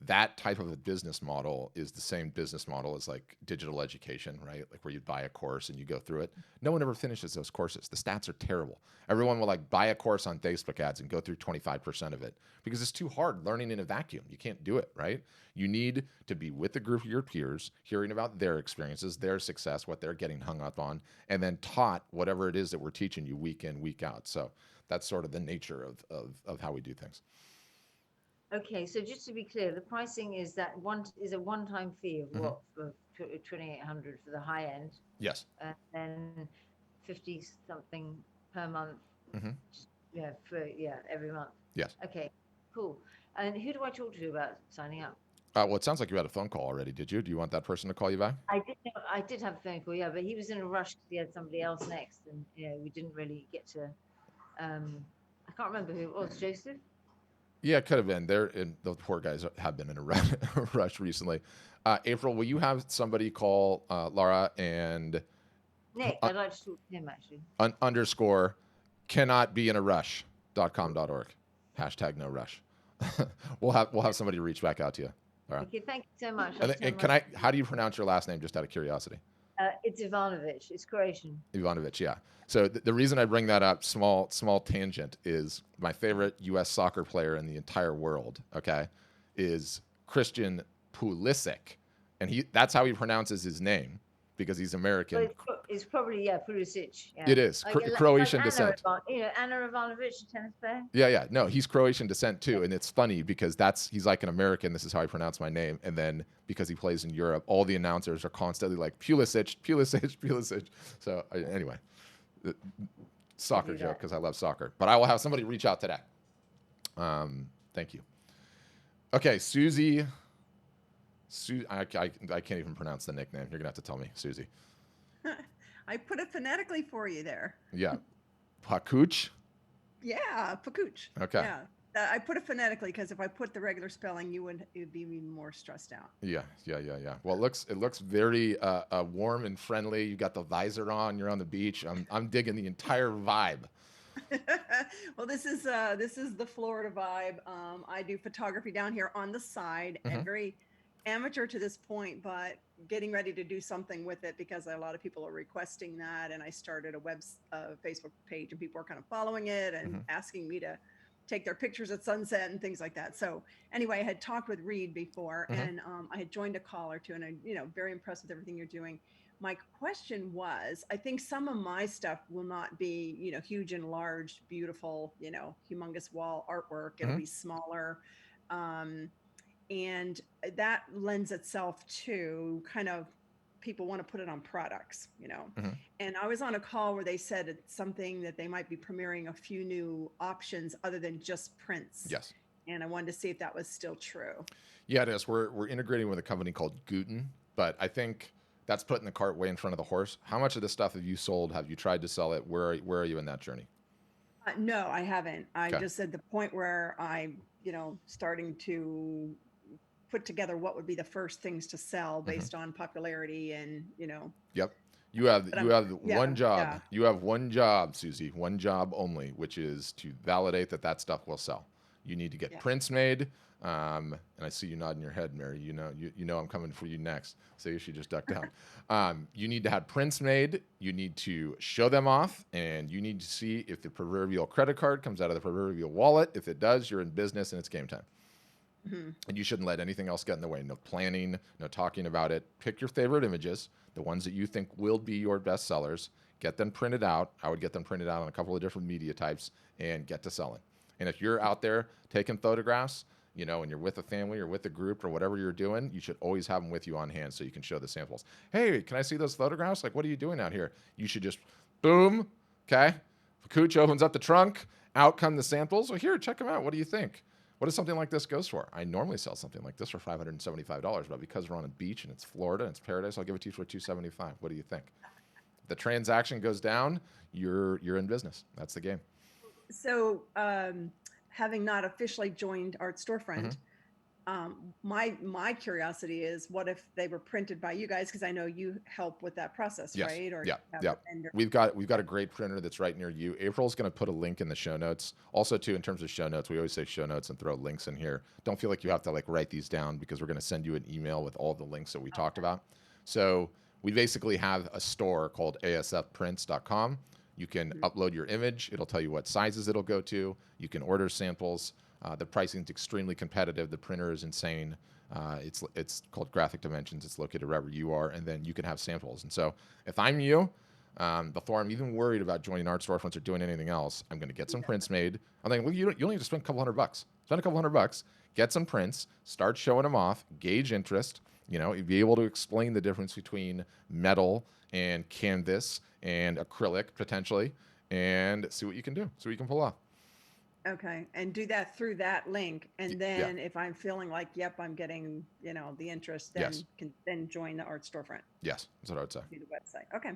that type of a business model is the same business model as, like, digital education, right? Like, where you buy a course and you go through it. No one ever finishes those courses. The stats are terrible. Everyone will, like, buy a course on Facebook ads and go through 25% of it because it's too hard learning in a vacuum. You can't do it, right? You need to be with a group of your peers, hearing about their experiences, their success, what they're getting hung up on, and then taught whatever it is that we're teaching you week in, week out. So that's sort of the nature of how we do things. Okay, so just to be clear, the pricing is that a one-time fee of what, for 2,800 for the high end, Yes. and then 50 something per month. Yeah, every month. Yes. Okay, cool. And who do I talk to about signing up? Well, it sounds like you had a phone call already. Did you? Do you want that person to call you back? I did have a phone call, yeah, but he was in a rush because he had somebody else next, and we didn't really get to. I can't remember who it was. Joseph. Yeah, it could have been. The poor guys have been in a rush recently. April, will you have somebody call Laura and Nick? I'd like to talk to him actually. underscore cannot be in a rush.com.org. Hashtag no rush. we'll have somebody reach back out to you. All right. Okay, thank you so much. And how do you pronounce your last name, just out of curiosity? It's Ivanovic. It's Croatian. Ivanovic, yeah. So the reason I bring that up, small tangent, is my favorite U.S. soccer player in the entire world, okay, is Christian Pulisic. And that's how he pronounces his name, because he's American. Well, it's probably, Pulisic. Yeah. It is. Croatian descent. Anna Ivanovic, the tennis player. Yeah. No, he's Croatian descent too. And it's funny because he's like an American. This is how I pronounce my name. And then because he plays in Europe, all the announcers are constantly like, Pulisic, Pulisic, Pulisic. So anyway, soccer joke because I love soccer. But I will have somebody reach out today. Thank you. Okay, Susie. I can't even pronounce the nickname. You're going to have to tell me, Susie. I put it phonetically for you there. Yeah. Pakuch? Yeah, Pakuch. Okay. Yeah. I put it phonetically because if I put the regular spelling, you'd be even more stressed out. Yeah. Well, it looks very warm and friendly. You got the visor on. You're on the beach. I'm digging the entire vibe. Well, this is the Florida vibe. I do photography down here on the side, and very amateur to this point, but getting ready to do something with it because a lot of people are requesting that. And I started a Facebook page, and people are kind of following it and asking me to take their pictures at sunset and things like that. So anyway, I had talked with Reed before, and I had joined a call or two, and I'm very impressed with everything you're doing. My question was, I think some of my stuff will not be, huge and large, beautiful, humongous wall artwork. It'll be smaller. And that lends itself to kind of people want to put it on products, And I was on a call where they said it's something that they might be premiering a few new options other than just prints. Yes. And I wanted to see if that was still true. Yeah, it is. We're integrating with a company called Guten, but I think that's putting the cart way in front of the horse. How much of this stuff have you sold? Have you tried to sell it? Where are you in that journey? No, I haven't. I just said the point where I'm, starting to put together what would be the first things to sell based on popularity and, Yep. You have one job. Yeah. You have one job, Susie, one job only, which is to validate that stuff will sell. You need to get prints made. And I see you nodding your head, Mary. You know I'm coming for you next. So you should just duck down. You need to have prints made. You need to show them off, and you need to see if the proverbial credit card comes out of the proverbial wallet. If it does, you're in business and it's game time. And you shouldn't let anything else get in the way. No planning, no talking about it. Pick your favorite images, the ones that you think will be your best sellers. Get them printed out. I would get them printed out on a couple of different media types and get to selling. And if you're out there taking photographs, and you're with a family or with a group or whatever you're doing, you should always have them with you on hand so you can show the samples. Hey, can I see those photographs? Like, what are you doing out here? You should just, boom, okay? Pakuch opens up the trunk, out come the samples. Well, here, check them out. What do you think? What does something like this goes for? I normally sell something like this for $575, but because we're on a beach and it's Florida and it's paradise, I'll give it to you for $275. What do you think? If the transaction goes down, you're in business. That's the game. So, having not officially joined Art Storefront, my curiosity is, what if they were printed by you guys? Because I know you help with that process, Yes. right? Or Yeah. have Yeah. a vendor. We've got a great printer that's right near you. April's going to put a link in the show notes. Also, too, in terms of show notes, we always say show notes and throw links in here. Don't feel like you have to write these down, because we're going to send you an email with all the links that we talked about. So we basically have a store called asfprints.com. You can upload your image. It'll tell you what sizes it'll go to. You can order samples. The pricing is extremely competitive. The printer is insane. It's called Graphic Dimensions. It's located wherever you are, and then you can have samples. And so if I'm you, Before I'm even worried about joining art storefronts or doing anything else, I'm going to get some prints made. I'm like, well, you only need to spend a couple $100. Spend a couple $100, get some prints, start showing them off, gauge interest. You know, be able to explain the difference between metal and canvas and acrylic potentially, and see what you can do, see what you can pull off. Okay, and do that through that link, and Yeah. then if I'm feeling like, yep, I'm getting, you know, the interest, then Yes. can then join the art storefront, Yes, that's what I would say. do the website. Okay.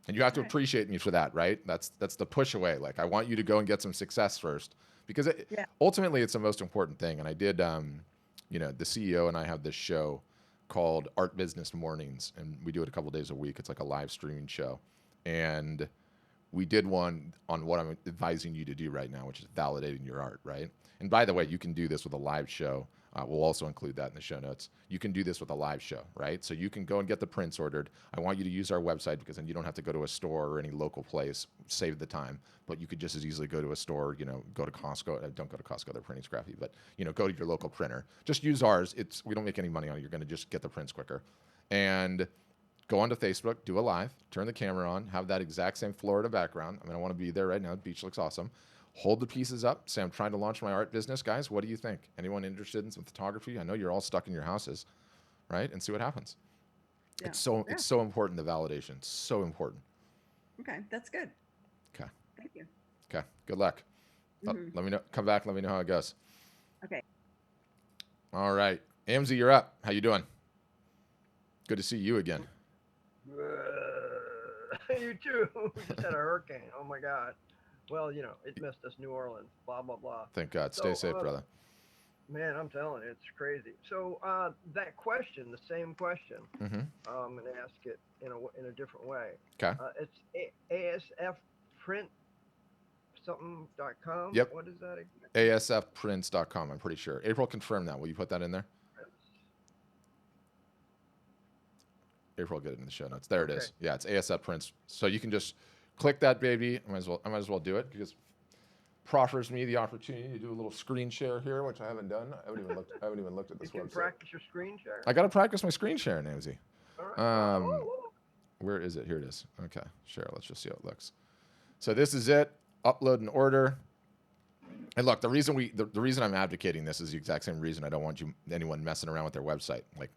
And you have to Alright. appreciate me for that, right? That's the push away. Like I want you to go and get some success first, because Yeah. ultimately it's the most important thing. And I did, you know, the CEO and I have this show called Art Business Mornings, and we do it a couple days a week. It's like a live streaming show, and we did one on what I'm advising you to do right now, which is validating your art, right? And by the way, you can do this with a live show. We'll also include that in the show notes. You can do this with a live show, right? So you can go and get the prints ordered. I want you to use our website, because then you don't have to go to a store or any local place, save the time. But you could just as easily go to a store, you know, go to Costco. Don't go to Costco, their printing's crappy, but, you know, go to your local printer. Just use ours. We don't make any money on it. You're going to just get the prints quicker. And go onto Facebook, do a live, turn the camera on, have that exact same Florida background. I mean, I want to be there right now. The beach looks awesome. Hold the pieces up. Say, I'm trying to launch my art business, guys. What do you think? Anyone interested in some photography? I know you're all stuck in your houses, right? And see what happens. Yeah. It's so important, the validation. It's so important. Okay, that's good. Okay. Thank you. Okay. Good luck. Mhm. Let me know. Come back. Let me know how it goes. Okay. All right. Amzie, you're up. How you doing? Good to see you again. You too. We just had a hurricane. Oh my God. Well, you know, it missed us, New Orleans, blah, blah, blah. Thank God. Stay So, safe, brother. Man, I'm telling you, it's crazy. So that question, the same question, Mm-hmm. I'm going to ask it in a different way. Okay. It's asfprint.com. Yep. What is that again? asfprints.com, I'm pretty sure. April confirmed that. Will you put that in there? April will get it in the show notes. There it Okay. is. Yeah, it's ASF Prints. So you can just click that baby. I might as well do it, because it proffers me the opportunity to do a little screen share here, which I haven't done. I haven't even looked at this You can website. practice your screen share. I got to practice my screen share, Nancy. All right. Um, Where is it? Here it is. Okay, share. Let's just see how it looks. So this is it. Upload and order. And look, the reason I'm advocating this is the exact same reason I don't want anyone messing around with their website, like,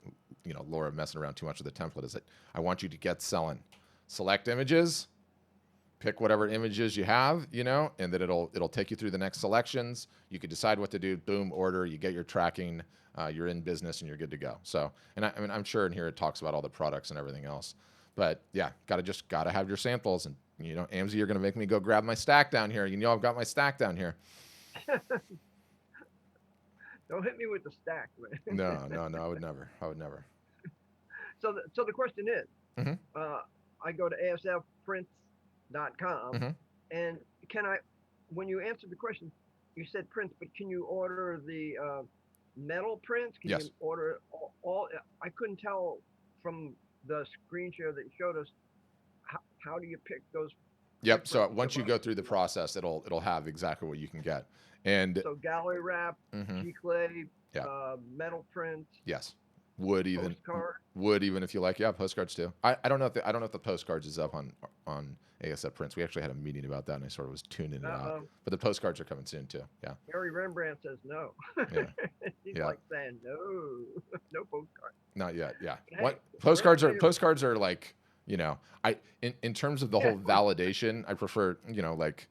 you know, Laura messing around too much with the template. Is that I want you to get selling. Select images, pick whatever images you have, you know, and then it'll take you through the next selections. You can decide what to do. Boom, order. You get your tracking. You're in business and you're good to go. So, and I mean, I'm sure in here it talks about all the products and everything else. But yeah, gotta have your samples. And, you know, Amzie, you're gonna make me go grab my stack down here. You know, I've got my stack down here. Don't hit me with the stack, man. No, I would never. So the question is, Mhm. I go to asfprints.com, Mhm. and when you answered the question, you said prints, but can you order the metal prints? Can Yes. you order all? I couldn't tell from the screen share that you showed us. How do you pick those? Yep. So different once you go through the process, it'll have exactly what you can get. And So gallery wrap, Mhm. G-clay, Yeah. metal prints, yes, wood postcard. even if you like. Yeah, postcards too. I don't know if the postcards is up on ASF Prints. We actually had a meeting about that, and I sort of was tuning it out. But the postcards are coming soon too. Yeah. Harry Rembrandt says no. Yeah. He's Yeah. like saying no, no postcard. Not yet. Yeah. Hey, What we're postcards not are like, you know, in terms of the whole validation, I prefer, you know, like,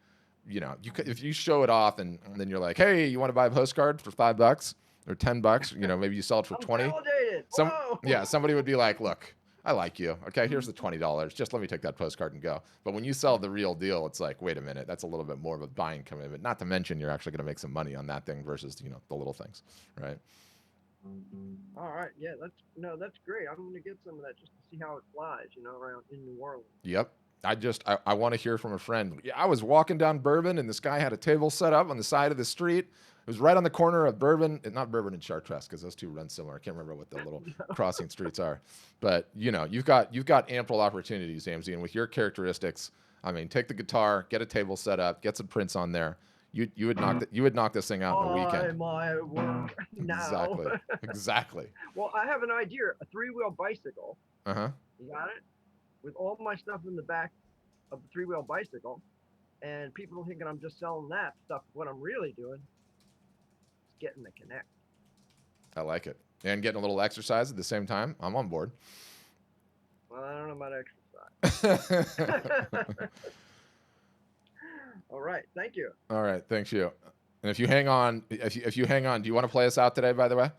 you know, if you show it off and then you're like, hey, you want to buy a postcard for $5 or $10, you know, maybe you sell it for I'm 20. validated. Whoa. Somebody would be like, look, I like you. Okay, here's the $20. Just let me take that postcard and go. But when you sell the real deal, it's like, wait a minute, that's a little bit more of a buying commitment. Not to mention you're actually going to make some money on that thing versus, you know, the little things, right? All right, yeah, that's great. I'm gonna get some of that just to see how it flies, you know, around in New Orleans. Yep. I want to hear from a friend. Yeah, I was walking down Bourbon and this guy had a table set up on the side of the street. It was right on the corner of Bourbon, not Bourbon and Chartres, because those two run similar. I can't remember what the little crossing streets are. But you know, you've got ample opportunities, Amzie, and with your characteristics, I mean, take the guitar, get a table set up, get some prints on there. You would knock this thing out in a weekend. My work now. Exactly. Well, I have an idea. A 3-wheel bicycle. Uh-huh. You got it? With all my stuff in the back, of the three-wheel bicycle, and people thinking I'm just selling that stuff. What I'm really doing is getting the connect. I like it. And getting a little exercise at the same time. I'm on board. Well, I don't know about exercise. All right, thank you. All right, thanks you. And if you hang on, if you hang on, do you want to play us out today? By the way.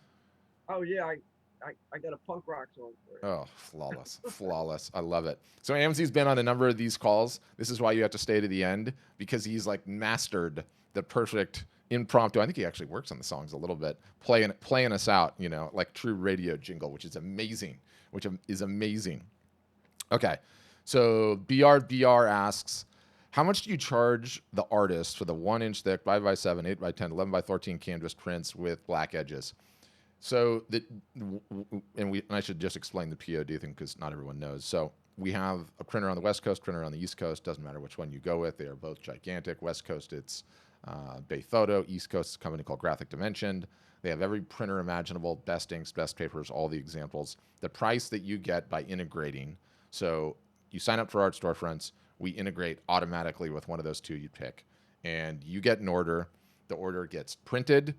Oh yeah, I got a punk rock song for you. Oh, flawless, flawless. I love it. So Amzi's been on a number of these calls. This is why you have to stay to the end, because he's like mastered the perfect impromptu. I think he actually works on the songs a little bit, playing us out, you know, like true radio jingle, which is amazing. Okay, so BR asks, how much do you charge the artist for the 1-inch thick 5x7, 8x10, 11x14 canvas prints with black edges? So and I should just explain the POD thing because not everyone knows. So we have a printer on the West Coast, printer on the East Coast. Doesn't matter which one you go with. They are both gigantic. West Coast, it's Bay Photo. East Coast, is a company called Graphic Dimension. They have every printer imaginable, best inks, best papers, all the examples. The price that you get by integrating. So you sign up for Art Storefronts. We integrate automatically with one of those two you pick. And you get an order. The order gets printed.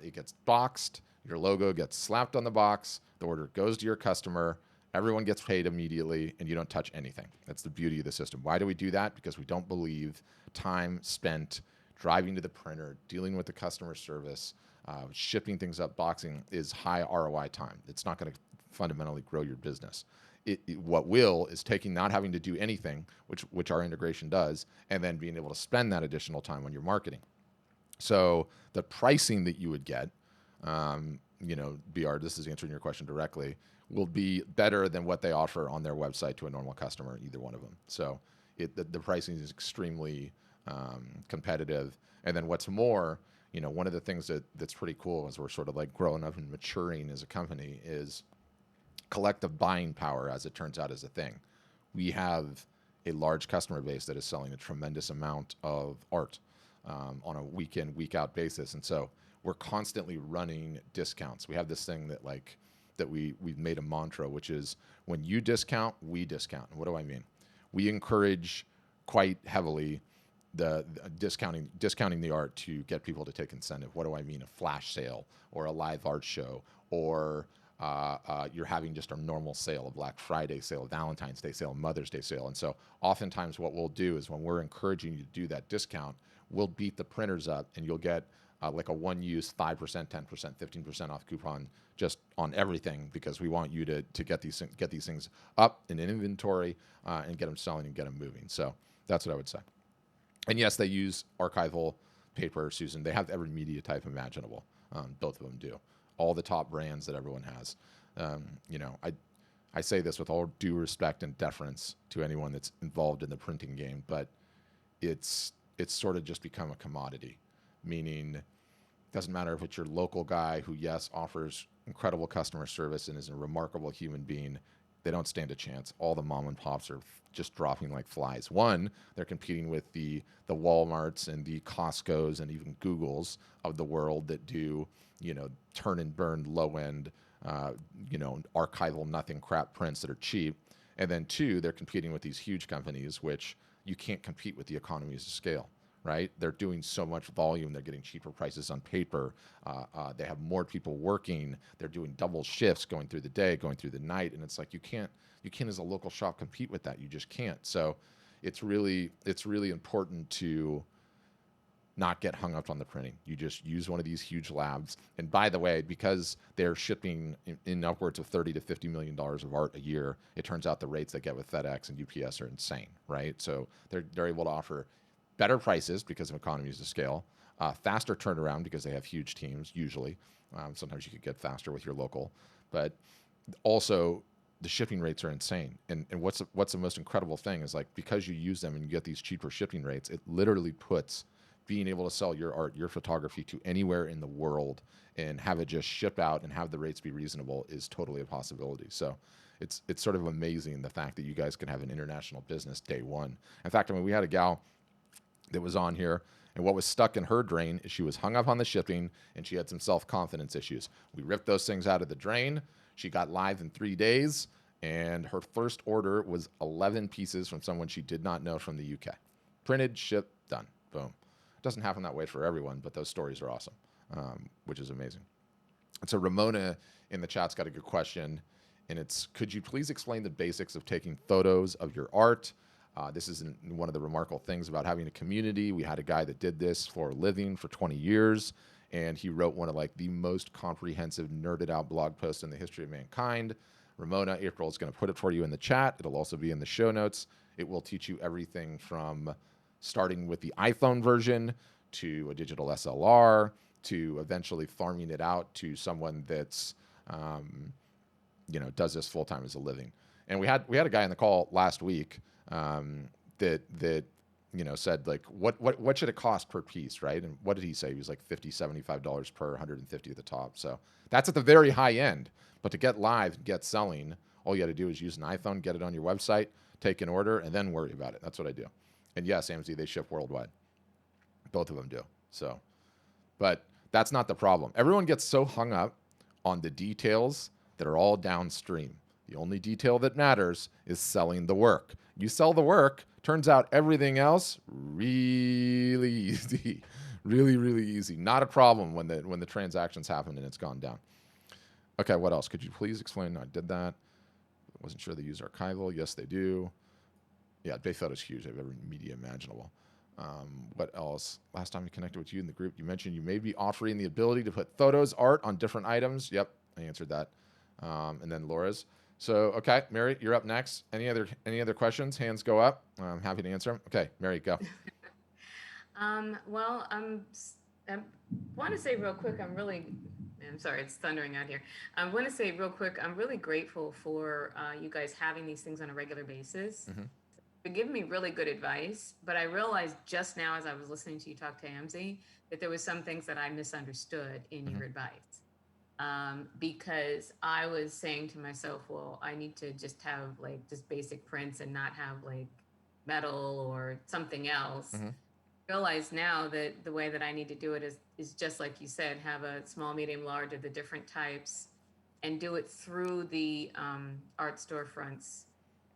It gets boxed. Your logo gets slapped on the box. The order goes to your customer. Everyone gets paid immediately, and you don't touch anything. That's the beauty of the system. Why do we do that? Because we don't believe time spent driving to the printer, dealing with the customer service, shipping things up, boxing is high ROI time. It's not going to fundamentally grow your business. What will is taking, not having to do anything, which our integration does, and then being able to spend that additional time on your marketing. So the pricing that you would get, BR, this is answering your question directly, will be better than what they offer on their website to a normal customer, either one of them. So the pricing is extremely competitive. And then what's more, one of the things that's pretty cool as we're sort of like growing up and maturing as a company is collective buying power, as it turns out, is a thing. We have a large customer base that is selling a tremendous amount of art on a week in, week out basis. And so we're constantly running discounts. We have this thing that we've made a mantra, which is when you discount, we discount. And what do I mean? We encourage quite heavily the discounting the art to get people to take incentive. What do I mean? A flash sale or a live art show, or you're having just a normal sale, a Black Friday sale, a Valentine's Day sale, a Mother's Day sale. And so oftentimes what we'll do is when we're encouraging you to do that discount, we'll beat the printers up, and you'll get like a one-use 5%, 10%, 15% off coupon just on everything, because we want you to get these things up in inventory and get them selling and get them moving. So that's what I would say. And yes, they use archival paper, Susan. They have every media type imaginable. Both of them do. All the top brands that everyone has. I say this with all due respect and deference to anyone that's involved in the printing game, but it's sort of just become a commodity, meaning it doesn't matter if it's your local guy who, yes, offers incredible customer service and is a remarkable human being. They don't stand a chance. All the mom and pops are just dropping like flies. One, they're competing with the Walmarts and the Costcos and even Googles of the world that do, turn and burn low end, archival nothing crap prints that are cheap. And then two, they're competing with these huge companies, which you can't compete with the economies of scale, right? They're doing so much volume. They're getting cheaper prices on paper. They have more people working. They're doing double shifts, going through the day, going through the night. And it's like, you can't as a local shop compete with that. You just can't. So it's really important to not get hung up on the printing. You just use one of these huge labs. And by the way, because they're shipping in upwards of $30 to $50 million of art a year, it turns out the rates they get with FedEx and UPS are insane, right? So they're able to offer better prices because of economies of scale, faster turnaround because they have huge teams usually. Sometimes you could get faster with your local, but also the shipping rates are insane. And what's the most incredible thing is, like, because you use them and you get these cheaper shipping rates, it literally puts being able to sell your art, your photography to anywhere in the world and have it just ship out and have the rates be reasonable is totally a possibility. So it's sort of amazing, the fact that you guys can have an international business day one. In fact, we had a gal that was on here, and what was stuck in her drain is she was hung up on the shipping and she had some self-confidence issues. We ripped those things out of the drain. She got live in 3 days, And her first order was 11 pieces from someone she did not know from the UK. Printed, shipped, done. Boom. It doesn't happen that way for everyone, but those stories are awesome, which is amazing. And so Ramona in the chat's got a good question, and it's, could you please explain the basics of taking photos of your art? This is one of the remarkable things about having a community. We had a guy that did this for a living for 20 years, and he wrote one of like the most comprehensive, nerded out blog posts in the history of mankind. Ramona, April is going to put it for you in the chat. It'll also be in the show notes. It will teach you everything from starting with the iPhone version to a digital SLR to eventually farming it out to someone that's, does this full time as a living. And we had a guy on the call last week that said like, what should it cost per piece, right? And what did he say? He was like $50, $75 per 150 at the top. So that's at the very high end. But to get live, get selling, all you got to do is use an iPhone, get it on your website, take an order, and then worry about it. That's what I do. And yes, AMZ, they ship worldwide. Both of them do. So, but that's not the problem. Everyone gets so hung up on the details that are all downstream. The only detail that matters is selling the work. You sell the work, turns out everything else really easy. Really, really easy. Not a problem when the transactions happen and it's gone down. Okay, what else? Could you please explain? No, I did that. I wasn't sure they use archival. Yes, they do. Yeah, Bay Photo's huge. They have every media imaginable. What else? Last time we connected with you in the group, you mentioned you may be offering the ability to put photos, art on different items. Yep, I answered that. And then Laura's. So, okay, Mary, you're up next. Any other questions? Hands go up. I'm happy to answer them. Okay, Mary, go. Well, I want to say real quick, I'm sorry, it's thundering out here. I want to say real quick, I'm really grateful for you guys having these things on a regular basis. Mm-hmm. You're giving me really good advice, but I realized just now as I was listening to you talk to AMZ that there was some things that I misunderstood in your advice. Because I was saying to myself, well, I need to just have like just basic prints and not have like metal or something else. Mm-hmm. Realize now that the way that I need to do it is just like you said, have a small, medium, large of the different types and do it through the art storefronts.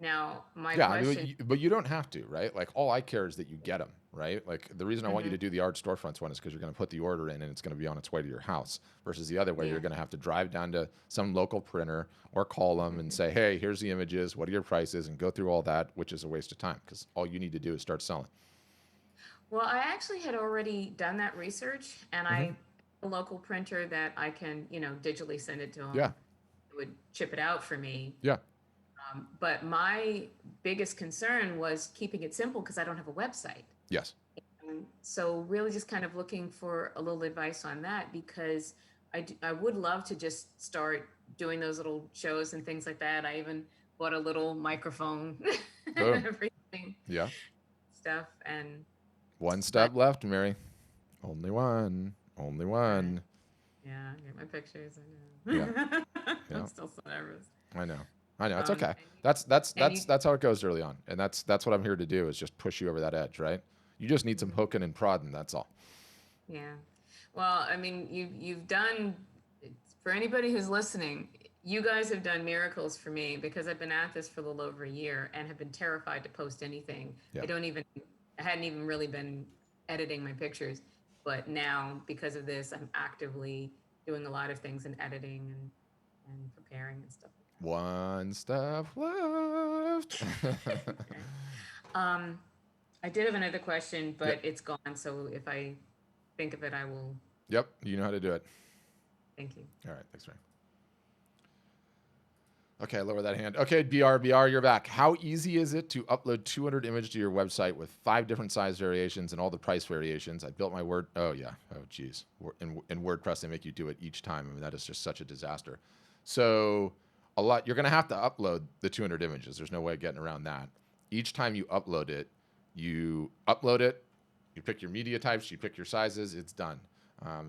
Now, my question... but you don't have to, right? Like all I care is that you get them, right? Like the reason I want you to do the art storefronts one is because you're going to put the order in and it's going to be on its way to your house versus the other way. You're going to have to drive down to some local printer or call them and say, hey, here's the images. What are your prices? And go through all that, which is a waste of time because all you need to do is start selling. Well, I actually had already done that research, and I have a local printer that I can, digitally send it to them. Yeah. It would chip it out for me. Yeah. But my biggest concern was keeping it simple because I don't have a website. Yes. And so really just kind of looking for a little advice on that because I would love to just start doing those little shows and things like that. I even bought a little microphone and everything. Yeah. Stuff and... One step left, Mary. Only one. Only one. Yeah, get my pictures. I know. Yeah. I'm still so nervous. I know. It's okay. That's how it goes early on, and that's what I'm here to do is just push you over that edge, right? You just need some poking and prodding. That's all. Yeah. Well, I mean, you've done for anybody who's listening. You guys have done miracles for me because I've been at this for a little over a year and have been terrified to post anything. Yeah. I hadn't even really been editing my pictures, but now because of this, I'm actively doing a lot of things in editing and preparing and stuff. One step left. Okay. I did have another question, but it's gone. So if I think of it, I will. Yep, you know how to do it. Thank you. All right, thanks, Ray. Okay, lower that hand. Okay, BR, you're back. How easy is it to upload 200 images to your website with 5 different size variations and all the price variations? I built my Word. Oh, yeah. Oh, geez. In WordPress, they make you do it each time. I mean, that is just such a disaster. So you're going to have to upload the 200 images. There's no way of getting around that. Each time you upload it, you pick your media types, you pick your sizes, it's done.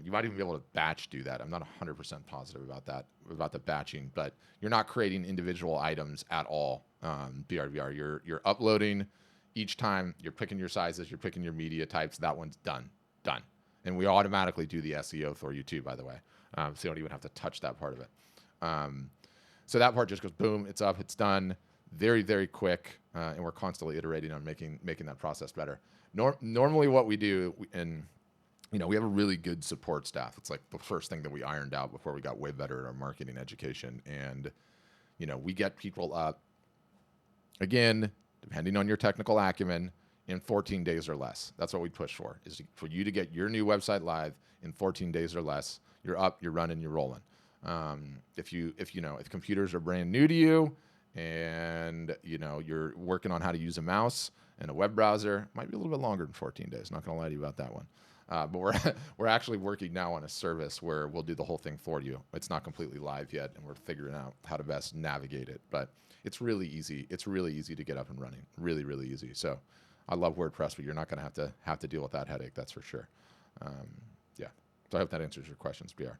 You might even be able to batch do that. I'm not 100% positive about the batching, but you're not creating individual items at all. BRBR, you're uploading each time. You're picking your sizes. You're picking your media types. That one's done. And we automatically do the SEO for you too, by the way. So you don't even have to touch that part of it. So that part just goes boom, it's up, it's done, very, very quick, and we're constantly iterating on making that process better. Normally what we do, and we have a really good support staff. It's like the first thing that we ironed out before we got way better at our marketing education. And, we get people up, again, depending on your technical acumen, in 14 days or less. That's what we push for, is for you to get your new website live in 14 days or less. You're up, you're running, you're rolling. If computers are brand new to you and, you're working on how to use a mouse and a web browser, it might be a little bit longer than 14 days. Not going to lie to you about that one. But we're actually working now on a service where we'll do the whole thing for you. It's not completely live yet, and we're figuring out how to best navigate it. But it's really easy. It's really easy to get up and running. Really, really easy. So I love WordPress, but you're not going to have to deal with that headache. That's for sure. Yeah. So I hope that answers your questions, BR.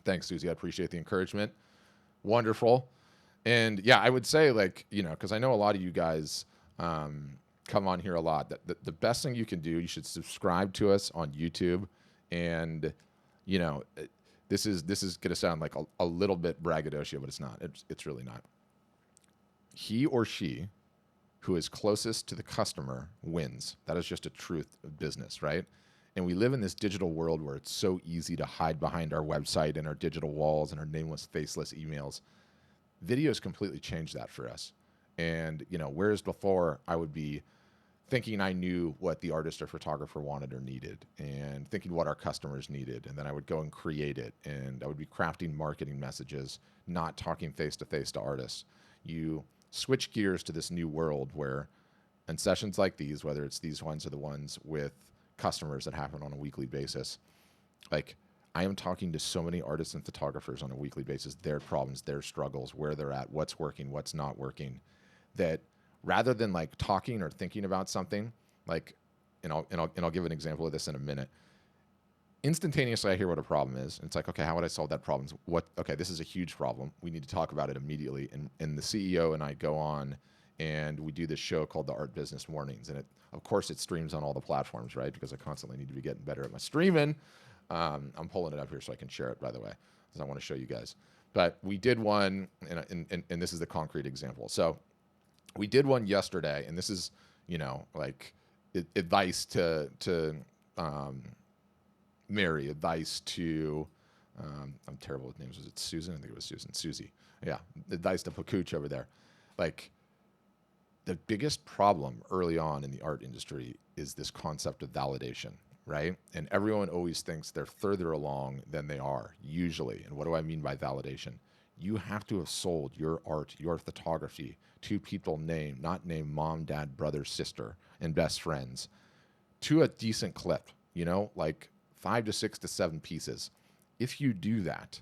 Thanks, Susie. I appreciate the encouragement. Wonderful. And yeah, I would say, because I know a lot of you guys come on here a lot. The best thing you can do, you should subscribe to us on YouTube. And, this is going to sound like a little bit braggadocio, but it's not. It's really not. He or she who is closest to the customer wins. That is just a truth of business, right? And we live in this digital world where it's so easy to hide behind our website and our digital walls and our nameless, faceless emails. Videos completely changed that for us. And, whereas before I would be thinking I knew what the artist or photographer wanted or needed and thinking what our customers needed. And then I would go and create it. And I would be crafting marketing messages, not talking face-to-face to artists. You switch gears to this new world where, in sessions like these, whether it's these ones or the ones with customers that happen on a weekly basis, like I am talking to so many artists and photographers on a weekly basis, their problems, their struggles, where they're at, what's working, what's not working, that rather than like talking or thinking about something, and I'll give an example of this in a minute. Instantaneously, I hear what a problem is. And it's like, okay, how would I solve that problem? Okay, this is a huge problem. We need to talk about it immediately. And the CEO and I go on and we do this show called the Art Business Mornings. And of course, it streams on all the platforms, right? Because I constantly need to be getting better at my streaming. I'm pulling it up here so I can share it, by the way, because I want to show you guys. But we did one, and this is the concrete example. So we did one yesterday, and this is, advice to Mary, advice to, I'm terrible with names. Was it Susan? I think it was Susan. Susie. Yeah. Advice to Pakuch over there. The biggest problem early on in the art industry is this concept of validation, right? And everyone always thinks they're further along than they are, usually. And what do I mean by validation? You have to have sold your art, your photography to people not named mom, dad, brother, sister, and best friends to a decent clip, 5 to 6 to 7 pieces. If you do that,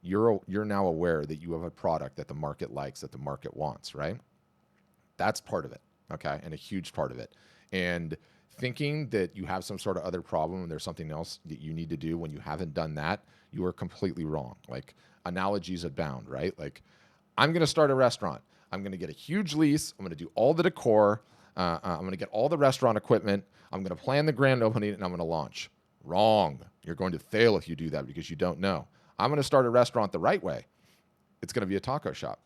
you're now aware that you have a product that the market likes, that the market wants, right? That's part of it, okay? And a huge part of it. And thinking that you have some sort of other problem and there's something else that you need to do when you haven't done that, you are completely wrong. Analogies abound, right? I'm going to start a restaurant. I'm going to get a huge lease. I'm going to do all the decor. I'm going to get all the restaurant equipment. I'm going to plan the grand opening, and I'm going to launch. Wrong. You're going to fail if you do that because you don't know. I'm going to start a restaurant the right way. It's going to be a taco shop.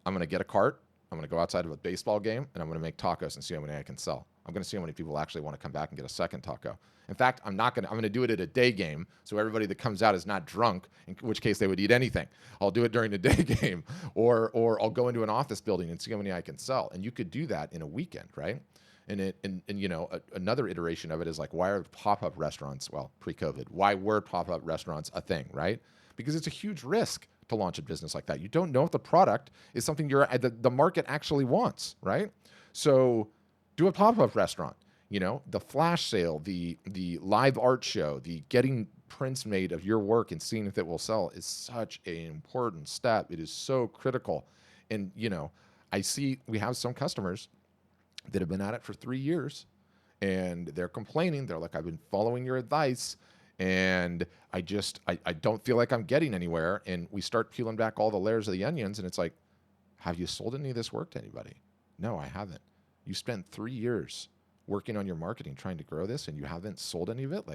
I'm going to get a cart. I'm going to go outside of a baseball game, and I'm going to make tacos and see how many I can sell. I'm going to see how many people actually want to come back and get a second taco. In fact, I'm going to do it at a day game, so everybody that comes out is not drunk, in which case they would eat anything. I'll do it during the day game, or I'll go into an office building and see how many I can sell. And you could do that in a weekend, right? And another iteration of it is why are pop-up restaurants, well, pre-COVID, why were pop-up restaurants a thing, right? Because it's a huge risk to launch a business like that. You don't know if the product is something the market actually wants, right? So do a pop-up restaurant. The flash sale, the live art show, the getting prints made of your work and seeing if it will sell is such an important step. It is so critical. And, I see we have some customers that have been at it for 3 years and they're complaining. They're like, I've been following your advice and I don't feel like I'm getting anywhere. And we start peeling back all the layers of the onions and it's like, have you sold any of this work to anybody? No, I haven't. You spent 3 years working on your marketing, trying to grow this, and you haven't sold any of it.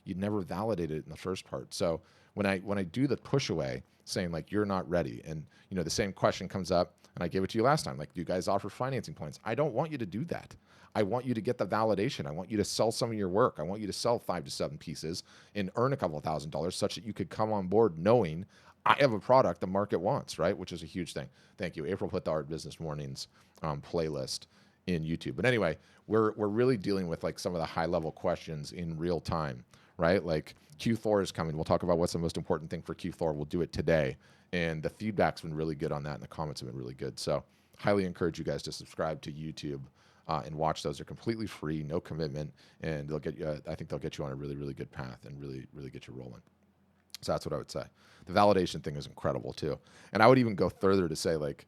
you never validated it in the first part. So when I do the push away saying like, you're not ready, and you know, the same question comes up, and I gave it to you last time, like, do you guys offer financing plans? I don't want you to do that. I want you to get the validation. I want you to sell some of your work. I want you to sell 5 to 7 pieces and earn a couple of $1,000 such that you could come on board knowing I have a product the market wants, right? Which is a huge thing. Thank you. April put the Art Business Mornings playlist in YouTube. But anyway, we're really dealing with like some of the high level questions in real time, right? Like Q4 is coming. We'll talk about what's the most important thing for Q4. We'll do it today. And the feedback's been really good on that, and the comments have been really good. So highly encourage you guys to subscribe to YouTube and watch those. They're completely free, no commitment, and they'll get you. I think they'll get you on a really, really good path and really, really get you rolling. So that's what I would say. The validation thing is incredible too. And I would even go further to say like,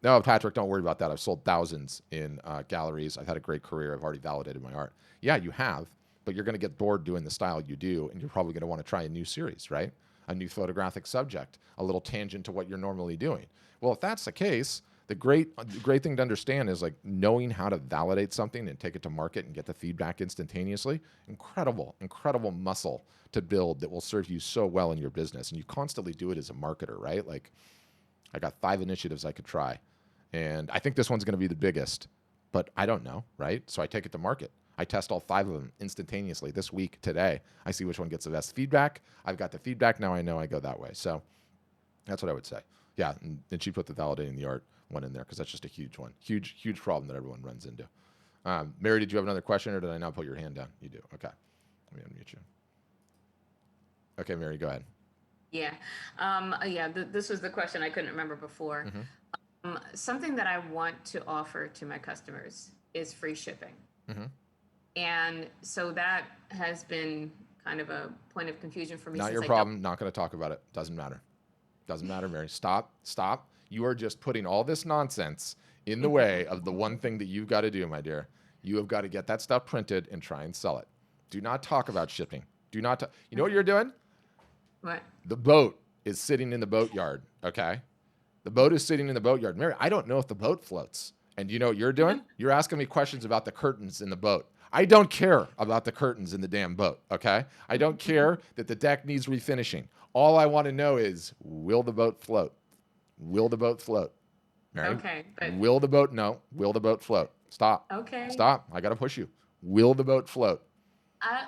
no, Patrick, don't worry about that. I've sold thousands in galleries. I've had a great career. I've already validated my art. Yeah, you have, but you're going to get bored doing the style you do, and you're probably going to want to try a new series, right? A new photographic subject, a little tangent to what you're normally doing. Well, if that's the case, the great thing to understand is like knowing how to validate something and take it to market and get the feedback instantaneously. Incredible muscle to build that will serve you so well in your business. And you constantly do it as a marketer, right? Like I got 5 initiatives I could try, and I think this one's going to be the biggest, but I don't know, right? So I take it to market. I test all 5 of them instantaneously this week, today. I see which one gets the best feedback. I've got the feedback. Now I know I go that way. So that's what I would say. Yeah. And she put the validating the art one in there because that's just a huge one. Huge problem that everyone runs into. Mary, did you have another question, or did I now put your hand down? You do. Okay. Let me unmute you. Okay, Mary, go ahead. Yeah. This was the question I couldn't remember before. Something that I want to offer to my customers is free shipping. And so that has been kind of a point of confusion for me. Not your problem. Not going to talk about it. Doesn't matter. Doesn't matter, Mary. Stop. You are just putting all this nonsense in the way of the one thing that you've got to do, my dear. You have got to get that stuff printed and try and sell it. Do not talk about shipping. Do not. You know what you're doing? What? The boat is sitting in the boatyard, okay? The boat is sitting in the boatyard. Mary, I don't know if the boat floats. And you know what you're doing? You're asking me questions about the curtains in the boat. I don't care about the curtains in the damn boat, okay? I don't care that the deck needs refinishing. All I want to know is, will the boat float? Will the boat float? Mary? Okay. But Will the boat float? Stop. Okay. Stop. I got to push you. Will the boat float?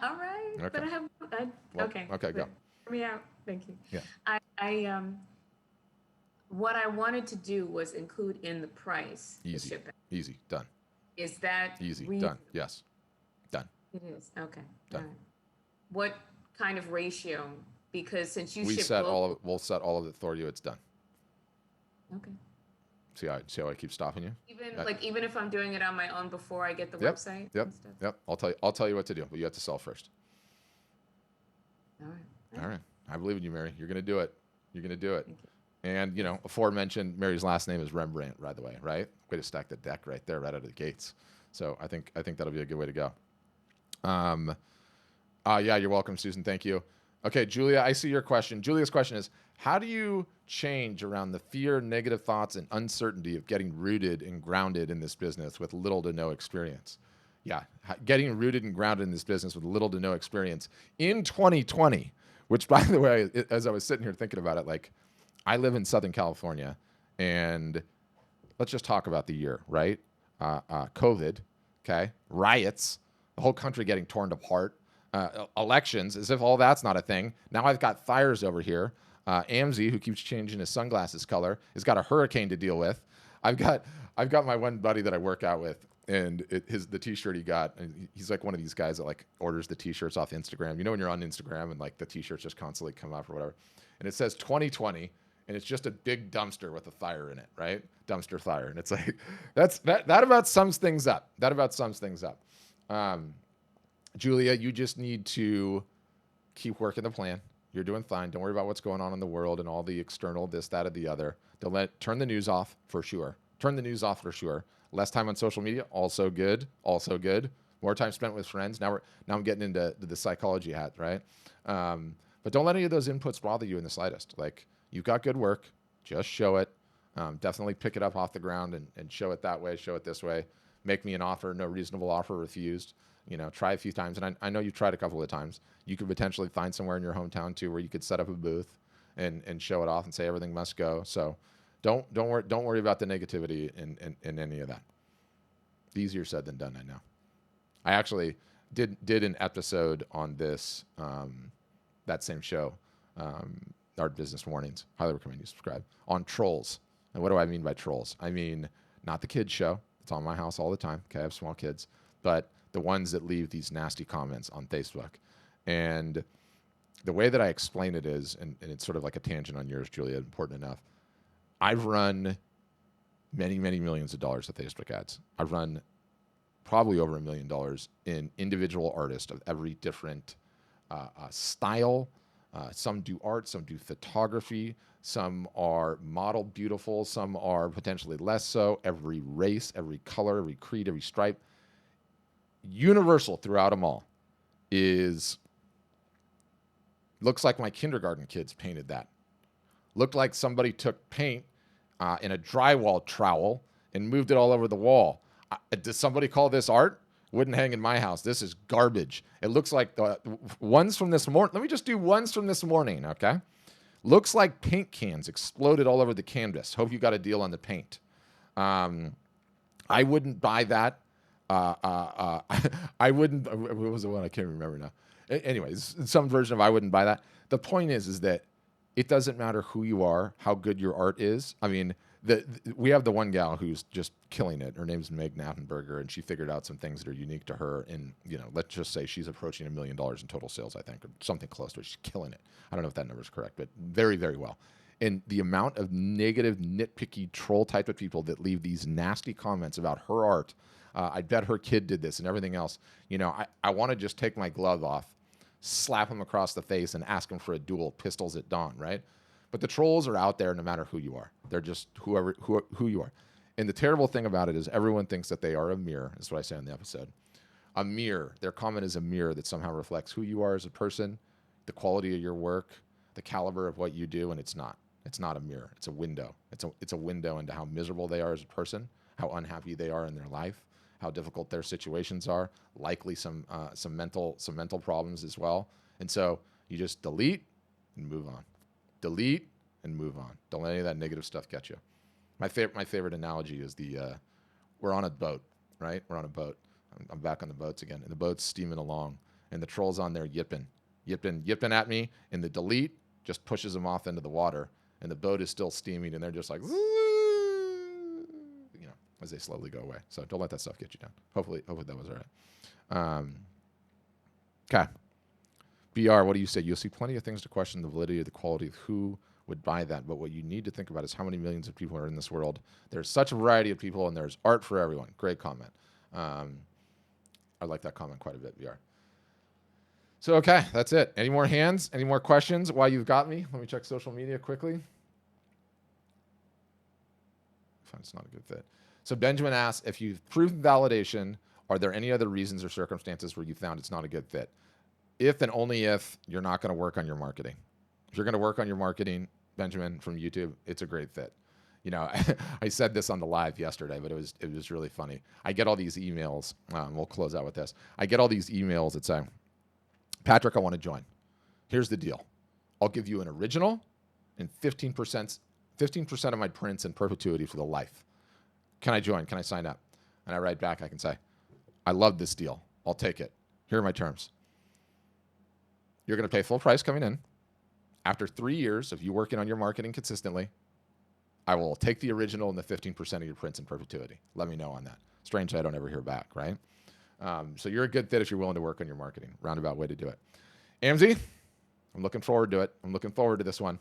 All right. Okay. But okay. Okay, go. Hear me out. Thank you. Yeah. I what I wanted to do was include in the price the Easy. shipping. Easy. Done. Is that Easy. reasonable? Done. Yes. Done. It is. Okay. Done. All right. What kind of ratio? Because since you We'll ship set all of it for you. It's done. Okay. See how I keep stopping you? Even if I'm doing it on my own before I get the Yep. website Yep. and stuff. Yep. I'll tell you what to do, but you have to sell first. All right. All right. I believe in you, Mary. You're gonna do it. You're gonna do it. Thank you. And you know, aforementioned, Mary's last name is Rembrandt, by the way, right? Way to stack the deck right there, right out of the gates. So I think that'll be a good way to go. Yeah, you're welcome, Susan. Thank you. Okay, Julia, I see your question. Julia's question is, how do you change around the fear, negative thoughts, and uncertainty of getting rooted and grounded in this business with little to no experience? Yeah, getting rooted and grounded in this business with little to no experience in 2020, which, by the way, as I was sitting here thinking about it, like, I live in Southern California, and let's just talk about the year, right? COVID, okay? Riots, the whole country getting torn apart. Elections, as if all that's not a thing. Now I've got fires over here. Amzi, who keeps changing his sunglasses color, has got a hurricane to deal with. I've got my one buddy that I work out with, and the T-shirt he got, and he's like one of these guys that like orders the T-shirts off Instagram. You know when you're on Instagram and like the T-shirts just constantly come up or whatever, and it says 2020, and it's just a big dumpster with a fire in it, right? Dumpster fire, and it's like that about sums things up. That about sums things up. Julia, you just need to keep working the plan. You're doing fine. Don't worry about what's going on in the world and all the external, this, that, or the other. Turn the news off for sure. Turn the news off for sure. Less time on social media, also good. Also good. More time spent with friends. Now I'm getting into the psychology hat, right? But don't let any of those inputs bother you in the slightest. Like, you've got good work. Just show it. Definitely pick it up off the ground and show it that way. Show it this way. Make me an offer. No reasonable offer refused. You know, try a few times, and I know you've tried a couple of times. You could potentially find somewhere in your hometown too where you could set up a booth and show it off and say everything must go. So don't worry about the negativity in any of that. Easier said than done, I know. I actually did an episode on this that same show, Art Business Mornings. Highly recommend you subscribe, on trolls. And what do I mean by trolls? I mean not the kids show. It's on my house all the time. Okay, I have small kids, but the ones that leave these nasty comments on Facebook. And the way that I explain it is, and it's sort of like a tangent on yours, Julia, important enough. I've run many, many millions of dollars of Facebook ads. I've run probably over $1 million in individual artists of every different style. Some do art, some do photography, some are model beautiful, some are potentially less so. Every race, every color, every creed, every stripe. Universal throughout them all is, looks like my kindergarten kids painted that. Looked like somebody took paint in a drywall trowel and moved it all over the wall. Does somebody call this art? Wouldn't hang in my house. This is garbage. It looks like the ones from this morning. Let me just do ones from this morning, okay? Looks like paint cans exploded all over the canvas. Hope you got a deal on the paint. I wouldn't buy that. I wouldn't. What was the one? I can't remember now. Anyways, some version of I wouldn't buy that. The point is that it doesn't matter who you are, how good your art is. I mean, we have the one gal who's just killing it. Her name's Meg Knappenberger, and she figured out some things that are unique to her. And, you know, let's just say she's approaching $1 million in total sales, I think, or something close to it. She's killing it. I don't know if that number is correct, but very, very well. And the amount of negative, nitpicky, troll type of people that leave these nasty comments about her art, I bet her kid did this and everything else. You know, I want to just take my glove off, slap him across the face, and ask him for a duel, pistols at dawn, right? But the trolls are out there no matter who you are. They're just who you are. And the terrible thing about it is everyone thinks that they are a mirror. That's what I say in the episode. A mirror. Their comment is a mirror that somehow reflects who you are as a person, the quality of your work, the caliber of what you do, and it's not. It's not a mirror. It's a window. It's a window into how miserable they are as a person, how unhappy they are in their life, how difficult their situations are, likely some mental problems as well. And so you just delete and move on. Delete and move on. Don't let any of that negative stuff get you. My favorite analogy is we're on a boat, right? We're on a boat. I'm back on the boats again, and the boat's steaming along, and the troll's on there yipping at me, and the delete just pushes them off into the water, and the boat is still steaming, and they're just like, you know, as they slowly go away. So don't let that stuff get you down. Hopefully that was all right. Okay. BR, what do you say? You'll see plenty of things to question the validity of the quality of who would buy that. But what you need to think about is how many millions of people are in this world. There's such a variety of people, and there's art for everyone. Great comment. I like that comment quite a bit, BR. So, okay, that's it. Any more hands? Any more questions while you've got me? Let me check social media quickly. It's not a good fit. So Benjamin asks, if you've proven validation, are there any other reasons or circumstances where you found it's not a good fit? If and only if you're not going to work on your marketing. If you're going to work on your marketing, Benjamin, from YouTube, it's a great fit. You know, I said this on the live yesterday, but it was really funny. I get all these emails. We'll close out with this. I get all these emails that say, Patrick, I want to join. Here's the deal. I'll give you an original and 15% of my prints in perpetuity for the life. Can I join? Can I sign up? And I write back, I can say, I love this deal. I'll take it. Here are my terms. You're going to pay full price coming in. After 3 years of you working on your marketing consistently, I will take the original and the 15% of your prints in perpetuity. Let me know on that. Strange I don't ever hear back, right? So you're a good fit if you're willing to work on your marketing. Roundabout way to do it. Amzie, I'm looking forward to it. I'm looking forward to this one.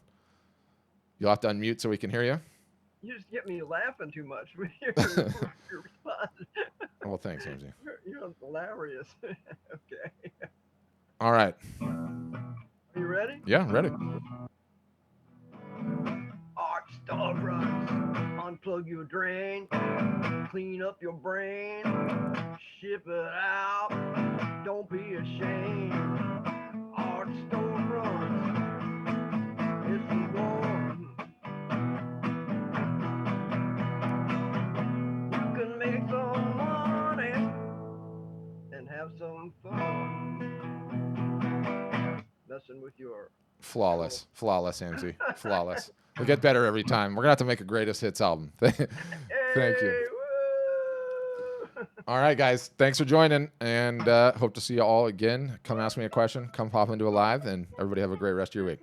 You'll have to unmute so we can hear you. You just get me laughing too much with your response. Well, thanks, Amzie. You're hilarious. Okay. All right. Are you ready? Yeah, I'm ready. Art Storefronts. Unplug your drain. Clean up your brain. Ship it out. Don't be ashamed. Art Storefronts. It's the one. You can make some money and have some with your. Flawless, AMZ, flawless. We get better every time. We're gonna have to make a greatest hits album. Thank you. Hey, woo! All right, guys. Thanks for joining, and hope to see you all again. Come ask me a question. Come pop into a live, and everybody have a great rest of your week.